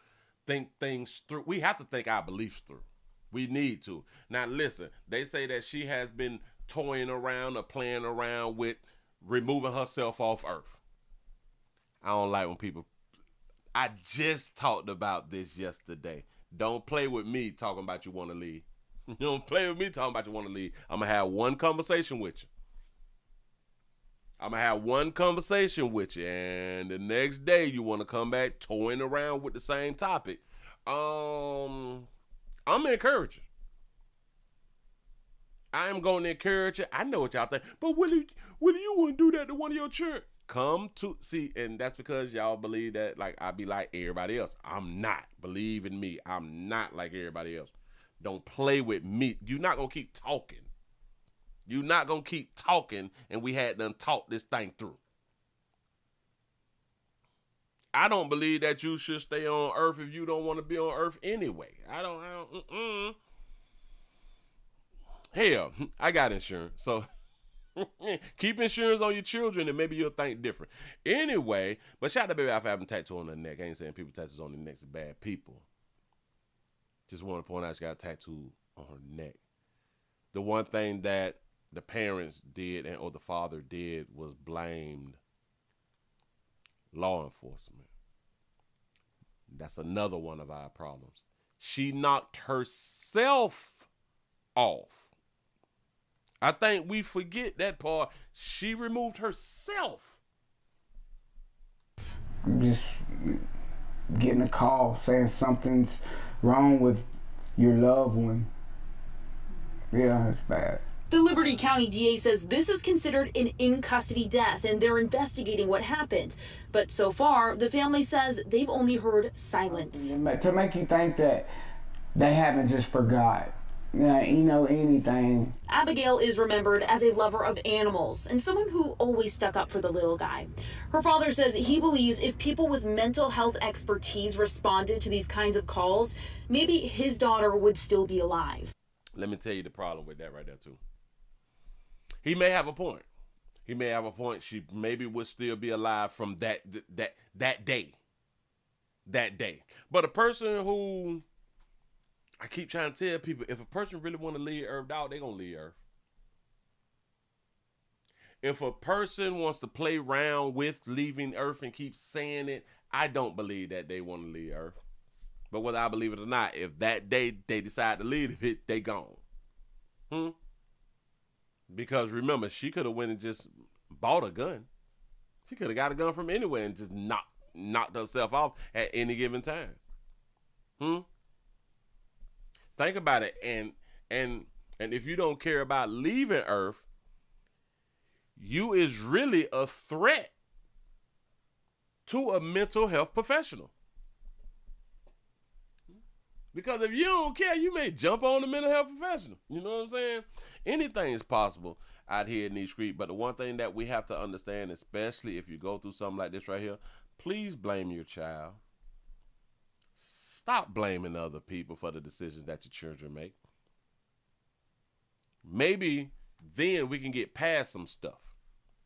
S1: think things through. We have to think our beliefs through. We need to. Now listen, they say that she has been toying around or playing around with removing herself off Earth. I don't like when people... I just talked about this yesterday. Don't play with me talking about you want to leave. Don't play with me talking about you want to leave. I'm going to have one conversation with you. And the next day you want to come back toying around with the same topic. I'm encouraging. I am going to encourage you. I know what y'all think. But Willie, you wouldn't do that to one of your children. Come to see, and that's because y'all believe that like I be like everybody else. I'm not. Believe in me. I'm not like everybody else. Don't play with me. You're not going to keep talking. You're not going to keep talking, and we had done talk this thing through. I don't believe that you should stay on earth if you don't want to be on earth anyway. I don't. Hell, I got insurance, so keep insurance on your children and maybe you'll think different. Anyway, but shout out to Baby Alpha having a tattoo on their neck. I ain't saying people tattoos on their necks are bad people. Just want to point out she got a tattoo on her neck. The one thing that the parents did or the father did was blamed law enforcement. That's another one of our problems. She knocked herself off. I think we forget that part. She removed herself.
S13: Just getting a call saying something's wrong with your loved one. Yeah, it's bad.
S12: The Liberty County DA says this is considered an in-custody death and they're investigating what happened. But so far, the family says they've only heard silence.
S13: To make you think that they haven't just forgot. Anything.
S12: Abigail is remembered as a lover of animals and someone who always stuck up for the little guy. Her father says he believes if people with mental health expertise responded to these kinds of calls, maybe his daughter would still be alive.
S1: Let me tell you the problem with that right there, too. He may have a point. He may have a point. She maybe would still be alive from that day. That day. But a person who... I keep trying to tell people, if a person really want to leave Earth out, they're going to leave Earth. If a person wants to play around with leaving Earth and keep saying it, I don't believe that they want to leave Earth. But whether I believe it or not, if that day they decide to leave it, they gone. Because remember, she could have went and just bought a gun. She could have got a gun from anywhere and just knocked herself off at any given time. Think about it, and if you don't care about leaving Earth, you is really a threat to a mental health professional. Because if you don't care, you may jump on the mental health professional. You know what I'm saying? Anything is possible out here in these streets. But the one thing that we have to understand, especially if you go through something like this right here, please blame your child. Stop blaming other people for the decisions that your children make. Maybe then we can get past some stuff.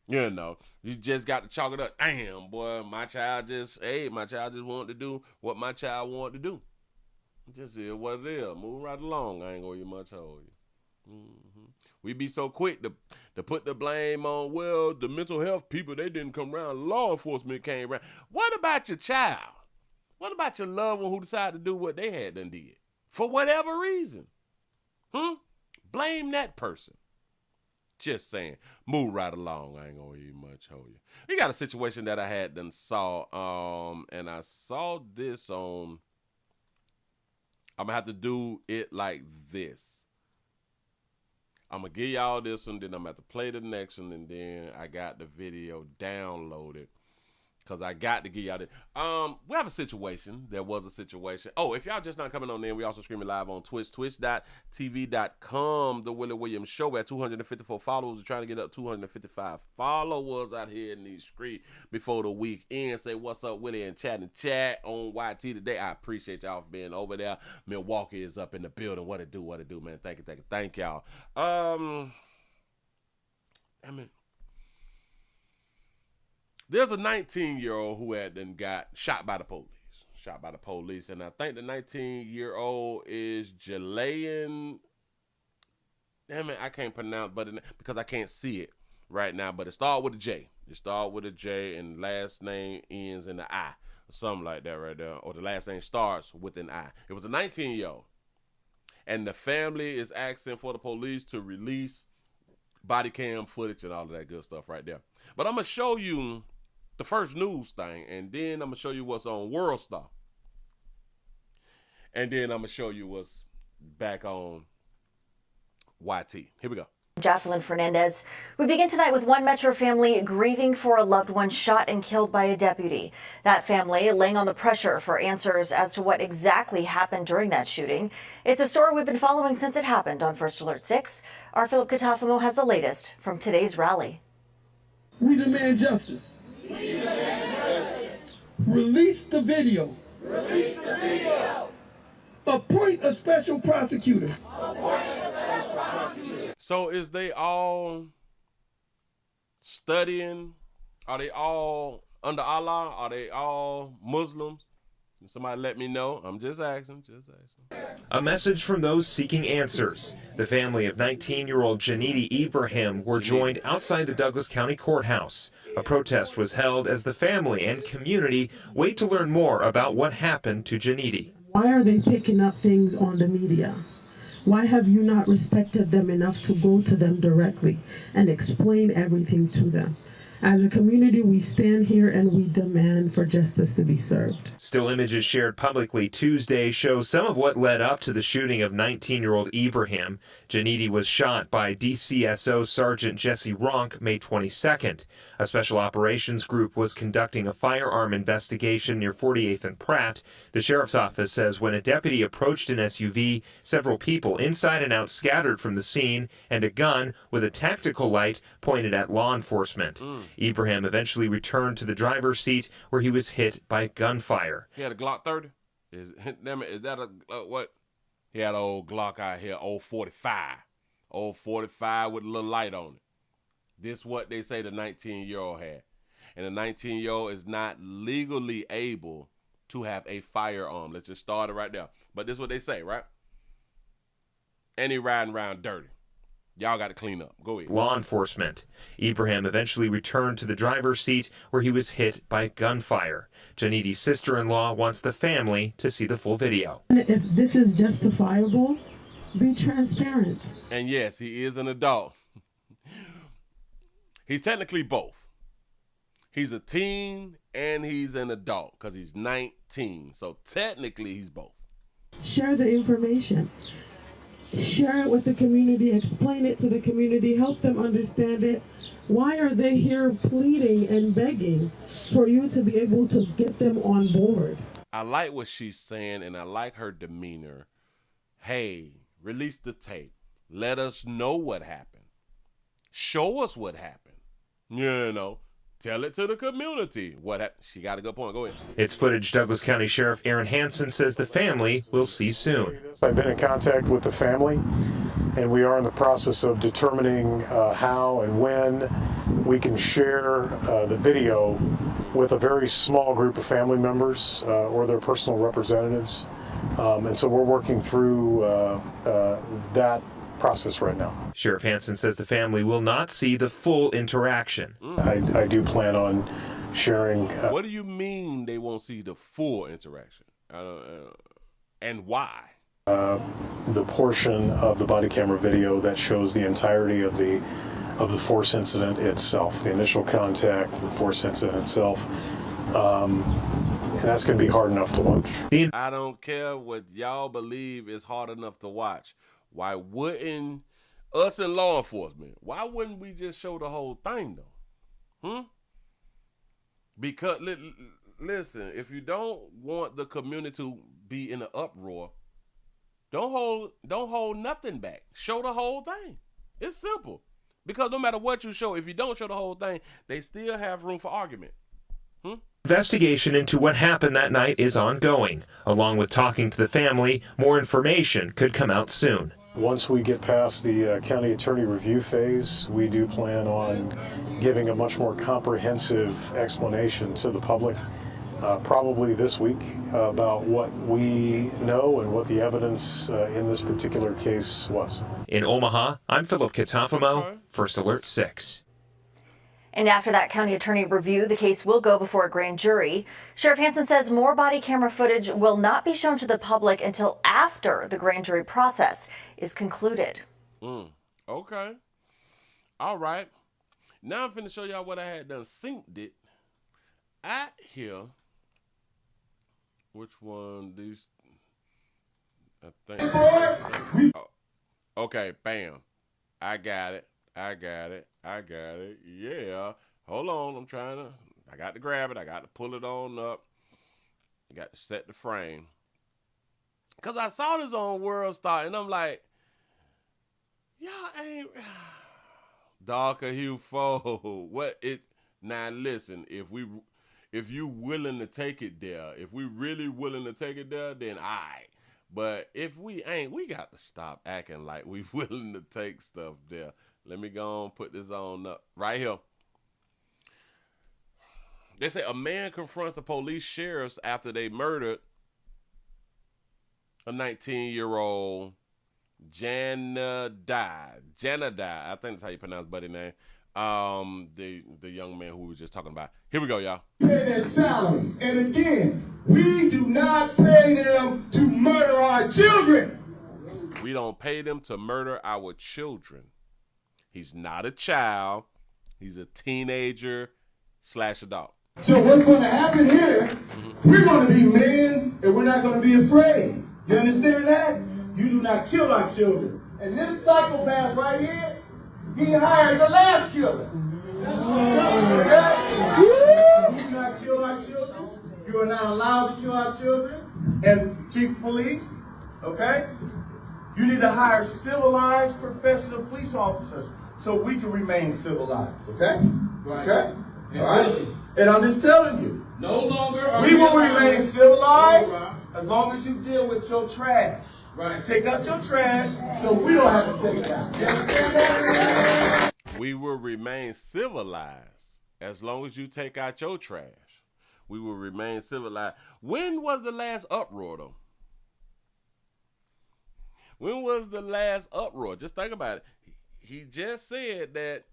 S1: You know, you just got to chalk it up. Damn, boy, my child just wanted to do what my child wanted to do. Just is what it is. Move right along. I ain't gonna much hold you. We be so quick to put the blame on, well, the mental health people, they didn't come around. Law enforcement came around. What about your child? What about your loved one who decided to do what they had done did? For whatever reason. Blame that person. Just saying. Move right along. I ain't gonna even much hold you. We got a situation that I had done saw. And I saw this on... I'm gonna have to do it like this. I'm gonna give y'all this one, then I'm gonna have to play the next one, and then I got the video downloaded. Because I got to give y'all this. We have a situation. There was a situation. Oh, if y'all just not coming on in, we also streaming live on Twitch. Twitch.tv.com. The Willie Williams Show. We're at 254 followers. We're trying to get up 255 followers out here in these streets before the weekend. Say what's up, Willie, and chat on YT today. I appreciate y'all for being over there. Milwaukee is up in the building. What it do, man. Thank y'all. There's a 19-year-old who had then got shot by the police. And I think the 19-year-old is Jalayan. Damn it, I can't pronounce because I can't see it right now. But it started with a J. And last name ends in the I. Or something like that right there. Or the last name starts with an I. It was a 19-year-old. And the family is asking for the police to release body cam footage and all of that good stuff right there. But I'm going to show you the first news thing, and then I'm going to show you what's on World Star. And then I'm going to show you what's back on YT. Here we go.
S14: Jacqueline Fernandez. We begin tonight with one Metro family grieving for a loved one shot and killed by a deputy. That family laying on the pressure for answers as to what exactly happened during that shooting. It's a story we've been following since it happened on First Alert 6. Our Philip Catafamo has the latest from today's rally.
S15: We demand justice. We demand justice. Release the video. Release the video. Appoint a special prosecutor. Appoint a special prosecutor.
S1: So is they all studying? Are they all under Allah? Are they all Muslims? Somebody let me know. I'm just asking.
S16: A message from those seeking answers. The family of 19-year-old Janidi Ibrahim were joined outside the Douglas County Courthouse. A protest was held as the family and community wait to learn more about what happened to Janidi.
S17: Why are they picking up things on the media? Why have you not respected them enough to go to them directly and explain everything to them? As a community, we stand here and we demand for justice to be served.
S16: Still images shared publicly Tuesday show some of what led up to the shooting of 19-year-old Ibrahim. Janidi was shot by DCSO Sergeant Jesse Ronk May 22nd. A special operations group was conducting a firearm investigation near 48th and Pratt. The sheriff's office says when a deputy approached an SUV, several people inside and out scattered from the scene, and a gun with a tactical light pointed at law enforcement. Ibrahim eventually returned to the driver's seat where he was hit by gunfire.
S1: He had a Glock 30? Is that a, what? He had an old Glock out here, old 45. Old 45 with a little light on it. This what they say the 19-year-old had. And the 19-year-old is not legally able to have a firearm. Let's just start it right there. But this is what they say, right? And he riding around dirty. Y'all got to clean up. Go ahead.
S16: Law enforcement. Ibrahim eventually returned to the driver's seat where he was hit by gunfire. Janidi's sister-in-law wants the family to see the full video.
S17: If this is justifiable, be transparent.
S1: And yes, he is an adult. He's technically both. He's a teen and he's an adult because he's 19. So technically he's both.
S17: Share the information. Share it with the community, explain it to the community, help them understand it. Why are they here pleading and begging for you to be able to get them on board?
S1: I like what she's saying and I like her demeanor. Hey, release the tape. Let us know what happened. Show us what happened. You know, tell it to the community. What happened? She got a good point. Go ahead.
S16: It's footage Douglas County Sheriff Aaron Hansen says the family will see soon.
S18: I've been in contact with the family, and we are in the process of determining how and when we can share the video with a very small group of family members or their personal representatives. And so we're working through that process right now.
S16: Sheriff Hansen says the family will not see the full interaction.
S18: I do plan on sharing.
S1: What do you mean they won't see the full interaction? And why?
S18: The portion of the body camera video that shows the entirety of the force incident itself, the initial contact, the force incident itself. And that's going to be hard enough to watch.
S1: I don't care what y'all believe is hard enough to watch. Why wouldn't us in law enforcement, why wouldn't we just show the whole thing though? Because listen, if you don't want the community to be in an uproar, don't hold nothing back. Show the whole thing. It's simple. Because no matter what you show, if you don't show the whole thing, they still have room for argument.
S16: Investigation into what happened that night is ongoing. Along with talking to the family, more information could come out soon.
S18: Once we get past the county attorney review phase, we do plan on giving a much more comprehensive explanation to the public, probably this week, about what we know and what the evidence in this particular case was.
S16: In Omaha, I'm Philip Catafamo, First Alert 6.
S14: And after that county attorney review, the case will go before a grand jury. Sheriff Hansen says more body camera footage will not be shown to the public until after the grand jury process is concluded.
S1: Okay. All right. Now I'm finna show y'all what I had done synced it at here. Which one? These. I think. Oh, okay, bam. I got it. Yeah. Hold on. I got to grab it. I got to pull it on up. I got to set the frame. Because I saw this on World Star, and I'm like, y'all ain't darker hue foe. What it now? Listen, if you willing to take it there, if we really willing to take it there, then But if we ain't, we got to stop acting like we willing to take stuff there. Let me go on put this on up right here. They say a man confronts the police sheriffs after they murdered a 19-year-old Janada. I think that's how you pronounce buddy name. The young man who we were just talking about. Here we go, y'all.
S15: Pay their salaries. And again, we do not pay them to murder our children.
S1: We don't pay them to murder our children. He's not a child. He's a teenager/adult.
S15: So what's going to happen here, we're going to be men and we're not going to be afraid. You understand that? You do not kill our children. And this psychopath right here, he hired the last killer. You do not kill our children. You are not allowed to kill our children. And Chief of Police, okay? You need to hire civilized professional police officers so we can remain civilized, okay? Okay? All right? And I'm just telling you, no longer we will remain civilized as long as you deal with your trash. Right. Take out your trash so we don't have to take it out. You understand that?
S1: We will remain civilized as long as you take out your trash. We will remain civilized. When was the last uproar, though? When was the last uproar? Just think about it. He just said that,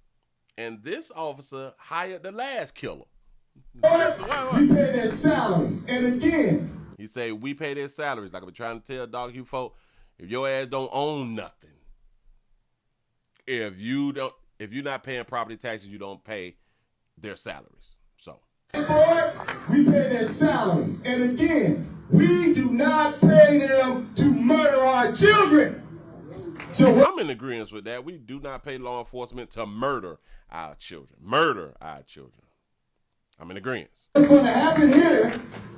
S1: and this officer hired the last killer.
S15: We pay their salaries. And again,
S1: he say we pay their salaries. Like I've been trying to tell dog you folk, if your ass don't own nothing, if you're not paying property taxes, you don't pay their salaries. So
S15: we pay their salaries. And again, we do not pay them to murder our children.
S1: So I'm in agreement with that. We do not pay law enforcement to murder our children. I'm in agreement.
S15: What's going to happen here,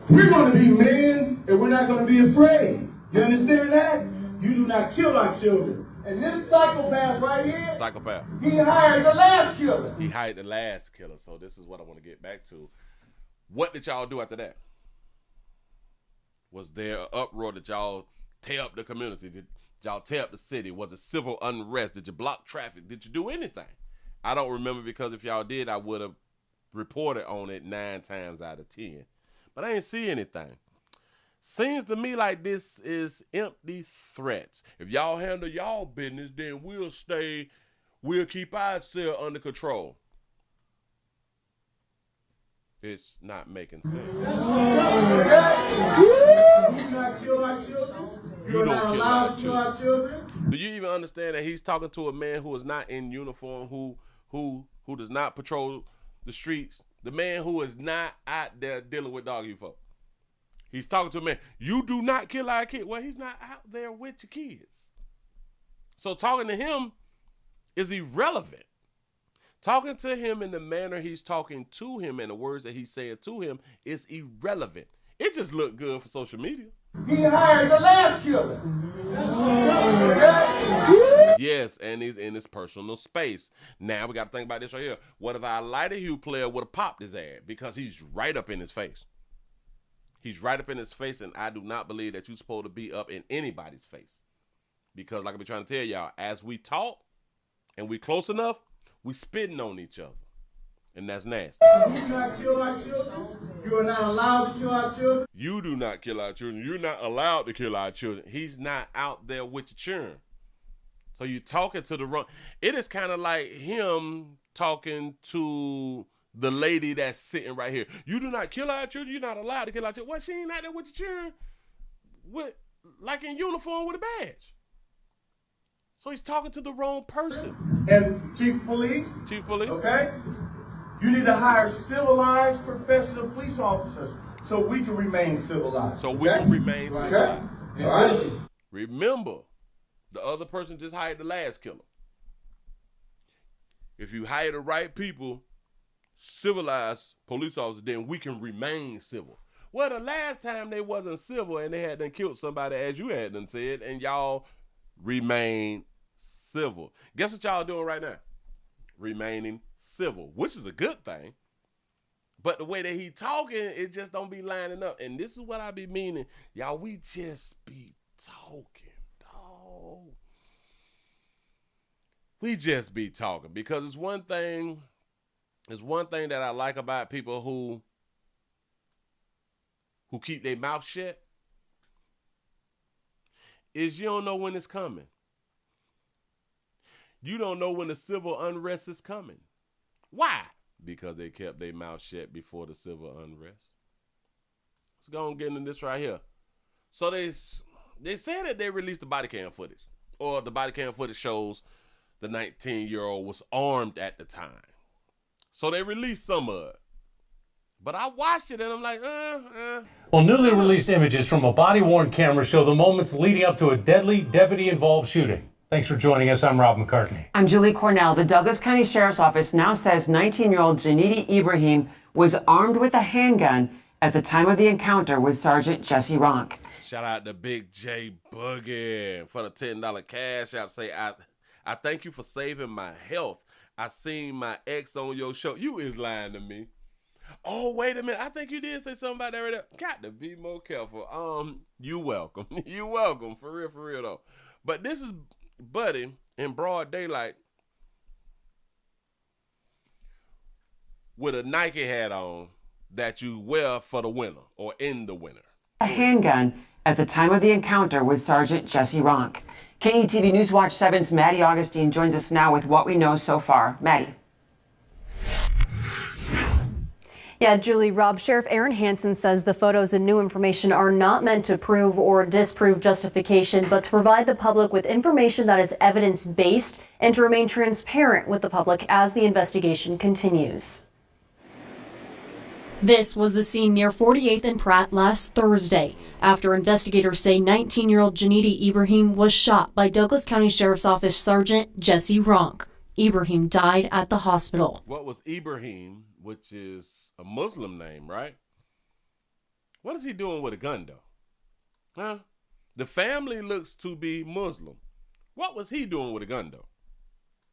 S15: we're going to be men and we're not going to be afraid. You understand that? You do not kill our children. And this psychopath right here, he hired the last killer.
S1: So this is what I want to get back to. What did y'all do after that? Was there an uproar? Did y'all tear up the community? Did y'all tear up the city? Was it civil unrest? Did you block traffic? Did you do anything? I don't remember, because if y'all did, I would have reported on it 9 times out of 10. But I ain't see anything. Seems to me like this is empty threats. If y'all handle y'all business, then we'll keep ourselves under control. It's not making sense.
S15: You do not kill our children.
S1: You don't
S15: kill our children.
S1: Do you even understand that he's talking to a man who is not in uniform, who does not patrol the streets, the man who is not out there dealing with doggy folk? He's talking to a man. You do not kill our kid. Well, he's not out there with your kids. So talking to him is irrelevant. Talking to him in the manner he's talking to him and the words that he's saying to him is irrelevant. It just looked good for social media.
S15: He hired the last killer.
S1: Yes, and he's in his personal space. Now we got to think about this right here. What if our lighter hue player would have popped his ad? Because he's right up in his face. He's right up in his face, and I do not believe that you're supposed to be up in anybody's face. Because like I've been trying to tell y'all, as we talk and we close enough, we spitting on each other. And that's nasty.
S15: You do not kill our children. You are not allowed to kill our children.
S1: You do not kill our children. You're not allowed to kill our children. He's not out there with your children. So you talking to the wrong. It is kind of like him talking to the lady that's sitting right here. You do not kill our children. You're not allowed to kill our children. What, she ain't out there with your children? Like in uniform with a badge. So he's talking to the wrong person.
S15: And Chief of Police, okay? You need to hire civilized professional police officers so we can remain civilized.
S1: Civilized.
S15: All right?
S1: Remember, the other person just hired the last killer. if you hire the right people, civilized police officers, then we can remain civil. Well, the last time they wasn't civil and they had done killed somebody, as you had done said, and y'all remain civil. Guess what y'all doing right now? Remaining civil, which is a good thing. But the way that he talking, it just don't be lining up. And this is what I be meaning. Y'all, we just be talking, dog. We just be talking, because it's one thing that I like about people who keep their mouth shut, is you don't know when it's coming. You don't know when the civil unrest is coming. Why? Because they kept their mouth shut before the civil unrest. Let's go and get into this right here. So they said that they released the body cam footage, or the body cam footage shows the 19-year-old was armed at the time. So they released some of it. But I watched it and I'm like,
S19: Well, newly released images from a body-worn camera show the moments leading up to a deadly deputy-involved shooting. Thanks for joining us. I'm Rob McCartney.
S20: I'm Julie Cornell. The Douglas County Sheriff's Office now says 19-year-old Janidi Ibrahim was armed with a handgun at the time of the encounter with Sergeant Jesse Ronk.
S1: Shout out to Big J Boogie for the $10 cash app. Say, I thank you for saving my health. I seen my ex on your show. You is lying to me. Oh, wait a minute. I think you did say something about that right there. Got to be more careful. You welcome. You welcome. For real though. But this is Buddy in broad daylight with a Nike hat on that you wear for the winter or in the winter.
S20: A handgun at the time of the encounter with Sergeant Jesse Ronk. KETV News Watch 7's Maddie Augustine joins us now with what we know so far. Maddie.
S21: Yeah, Julie, Rob, Sheriff Aaron Hansen says the photos and new information are not meant to prove or disprove justification, but to provide the public with information that is evidence-based and to remain transparent with the public as the investigation continues.
S4: This was the scene near 48th and Pratt last Thursday, after investigators say 19-year-old Janidi Ibrahim was shot by Douglas County Sheriff's Office Sergeant Jesse Ronk. Ibrahim died at the hospital.
S1: What was Ibrahim, which is a Muslim name, right? What is he doing with a gun, though? Huh? The family looks to be Muslim. What was he doing with a gun, though?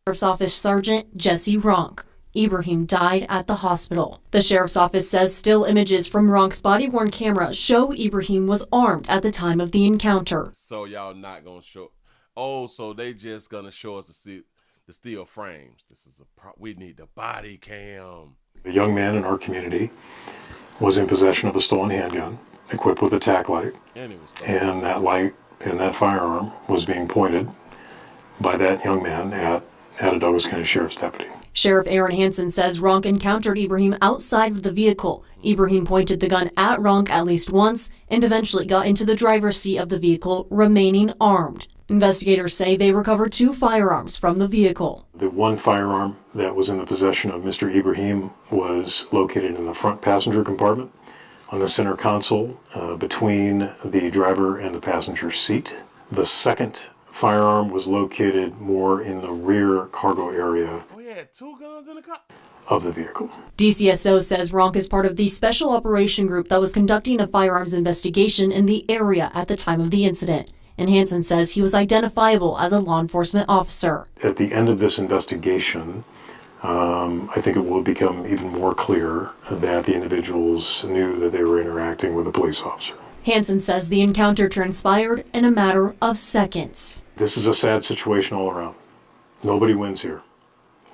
S4: Sheriff's Office Sergeant Jesse Ronk. Ibrahim died at the hospital. The Sheriff's Office says still images from Ronk's body-worn camera show Ibrahim was armed at the time of the encounter.
S1: So y'all not gonna show? Oh, so they just gonna show us the steel frames. This is we need the body cam.
S18: A young man in our community was in possession of a stolen handgun, equipped with a tack light, and that light and that firearm was being pointed by that young man at a Douglas County Sheriff's deputy.
S4: Sheriff Aaron Hansen says Ronk encountered Ibrahim outside of the vehicle. Ibrahim pointed the gun at Ronk at least once and eventually got into the driver's seat of the vehicle, remaining armed. Investigators say they recovered 2 firearms from the vehicle.
S18: The one firearm that was in the possession of Mr. Ibrahim was located in the front passenger compartment on the center console between the driver and the passenger seat. The second firearm was located more in the rear cargo area.
S1: Oh, he had 2 guns in the car
S18: of the vehicle.
S4: DCSO says Ronk is part of the special operation group that was conducting a firearms investigation in the area at the time of the incident. And Hansen says he was identifiable as a law enforcement officer.
S18: At the end of this investigation, I think it will become even more clear that the individuals knew that they were interacting with a police officer.
S4: Hansen says the encounter transpired in a matter of seconds.
S18: This is a sad situation all around. Nobody wins here.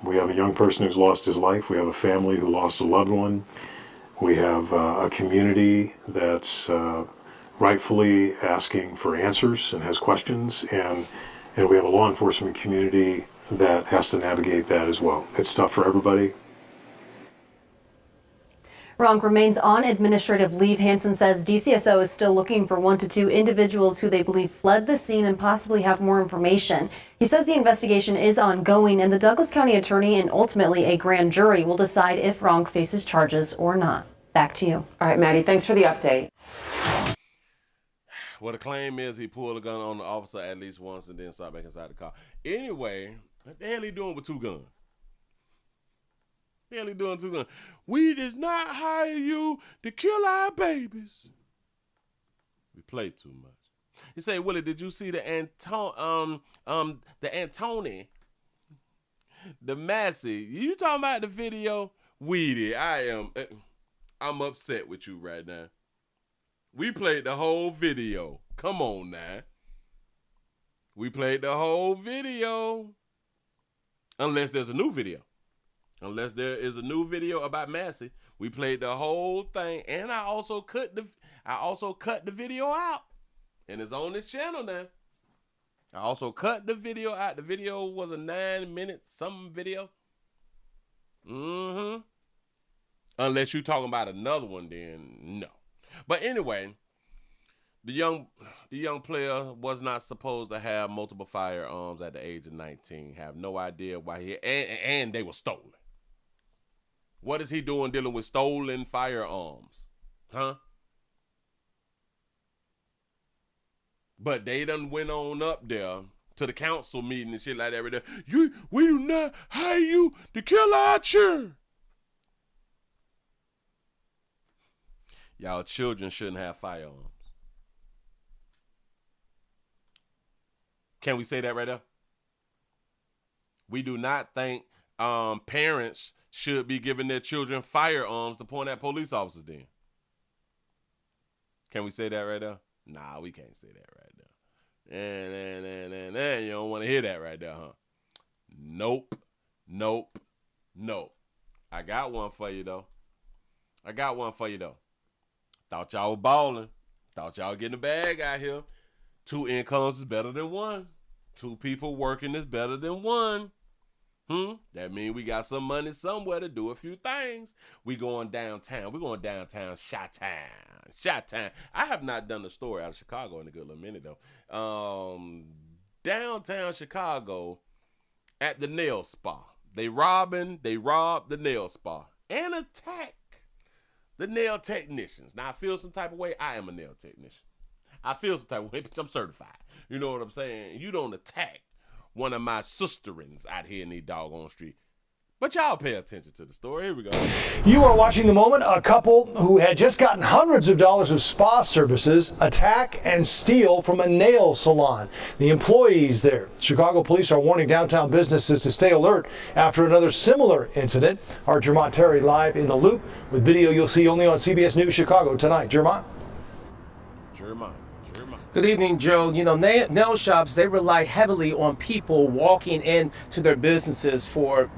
S18: We have a young person who's lost his life. We have a family who lost a loved one. We have a community that's rightfully asking for answers and has questions, and we have a law enforcement community that has to navigate that as well. It's tough for everybody.
S21: Ronk remains on administrative leave. Hansen says DCSO is still looking for 1 to 2 individuals who they believe fled the scene and possibly have more information. He says the investigation is ongoing and the Douglas County attorney and ultimately a grand jury will decide if Ronk faces charges or not. Back to you.
S20: All right, Maddie, thanks for the update.
S1: Well, the claim is he pulled a gun on the officer at least once and then shot back inside the car. Anyway, what the hell he doing with 2 guns? Hell, he doing too much. We did not hire you to kill our babies. We play too much. He say, Willie, did you see the Antony, the Massey? You talking about the video? We did. I'm upset with you right now. We played the whole video. Come on now. We played the whole video. Unless there's a new video. Unless there is a new video about Massey. We played the whole thing. And I also cut the video out. And it's on this channel now. I also cut the video out. The video was a 9-minute something video. Mm-hmm. Unless you're talking about another one, then no. But anyway, the young player was not supposed to have multiple firearms at the age of 19. Have no idea why and they were stolen. What is he doing dealing with stolen firearms? Huh? But they done went on up there to the council meeting and shit like that. Right there. We do not hire you to kill our children. Y'all children shouldn't have firearms. Can we say that right there? We do not think parents should be giving their children firearms to point at police officers then. Can we say that right there? Nah, we can't say that right there. And you don't want to hear that right there, huh? Nope. I got one for you, though. Thought y'all were balling. Thought y'all getting a bag out here. 2 incomes is better than 1. 2 people working is better than 1. That means we got some money somewhere to do a few things. We going downtown. We're going downtown Chi-Town. I have not done the story out of Chicago in a good little minute, though. Downtown Chicago at the nail spa. They robbed the nail spa and attack the nail technicians. Now, I feel some type of way. I am a nail technician. I feel some type of way, but I'm certified. You know what I'm saying? You don't attack one of my sisterins out here in the doggone street. But y'all pay attention to the story. Here we go.
S2: You are watching The Moment. A couple who had just gotten hundreds of dollars of spa services attack and steal from a nail salon. The employees there. Chicago police are warning downtown businesses to stay alert after another similar incident. Our Jermont Terry live in the loop with video you'll see only on CBS News Chicago tonight. Jermont.
S5: Good evening, Joe. You know, nail shops, they rely heavily on people walking into their businesses for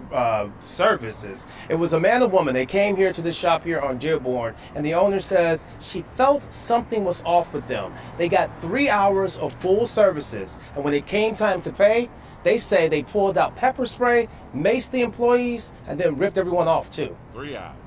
S5: services. It was a man and woman. They came here to this shop here on Dearborn, and the owner says she felt something was off with them. They got 3 hours of full services, and when it came time to pay, they say they pulled out pepper spray, maced the employees, and then ripped everyone off too.
S1: 3 hours.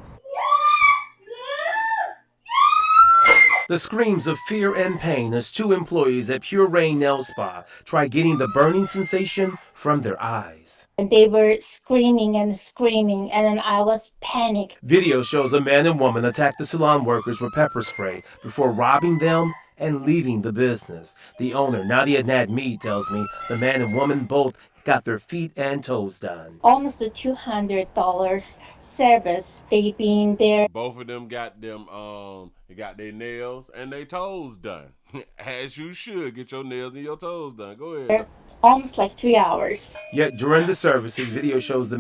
S5: The screams of fear and pain as 2 employees at Pure Rain Nail Spa try getting the burning sensation from their eyes.
S22: And they were screaming, and then I was panicked.
S5: Video shows a man and woman attack the salon workers with pepper spray before robbing them and leaving the business. The owner, Nadia Nadmi, tells me the man and woman both got their feet and toes done.
S22: Almost a $200 service. They been there.
S1: Both of them got their nails and their toes done. As you should get your nails and your toes done. Go ahead.
S22: Almost like 3 hours.
S5: Yet during the services, video shows the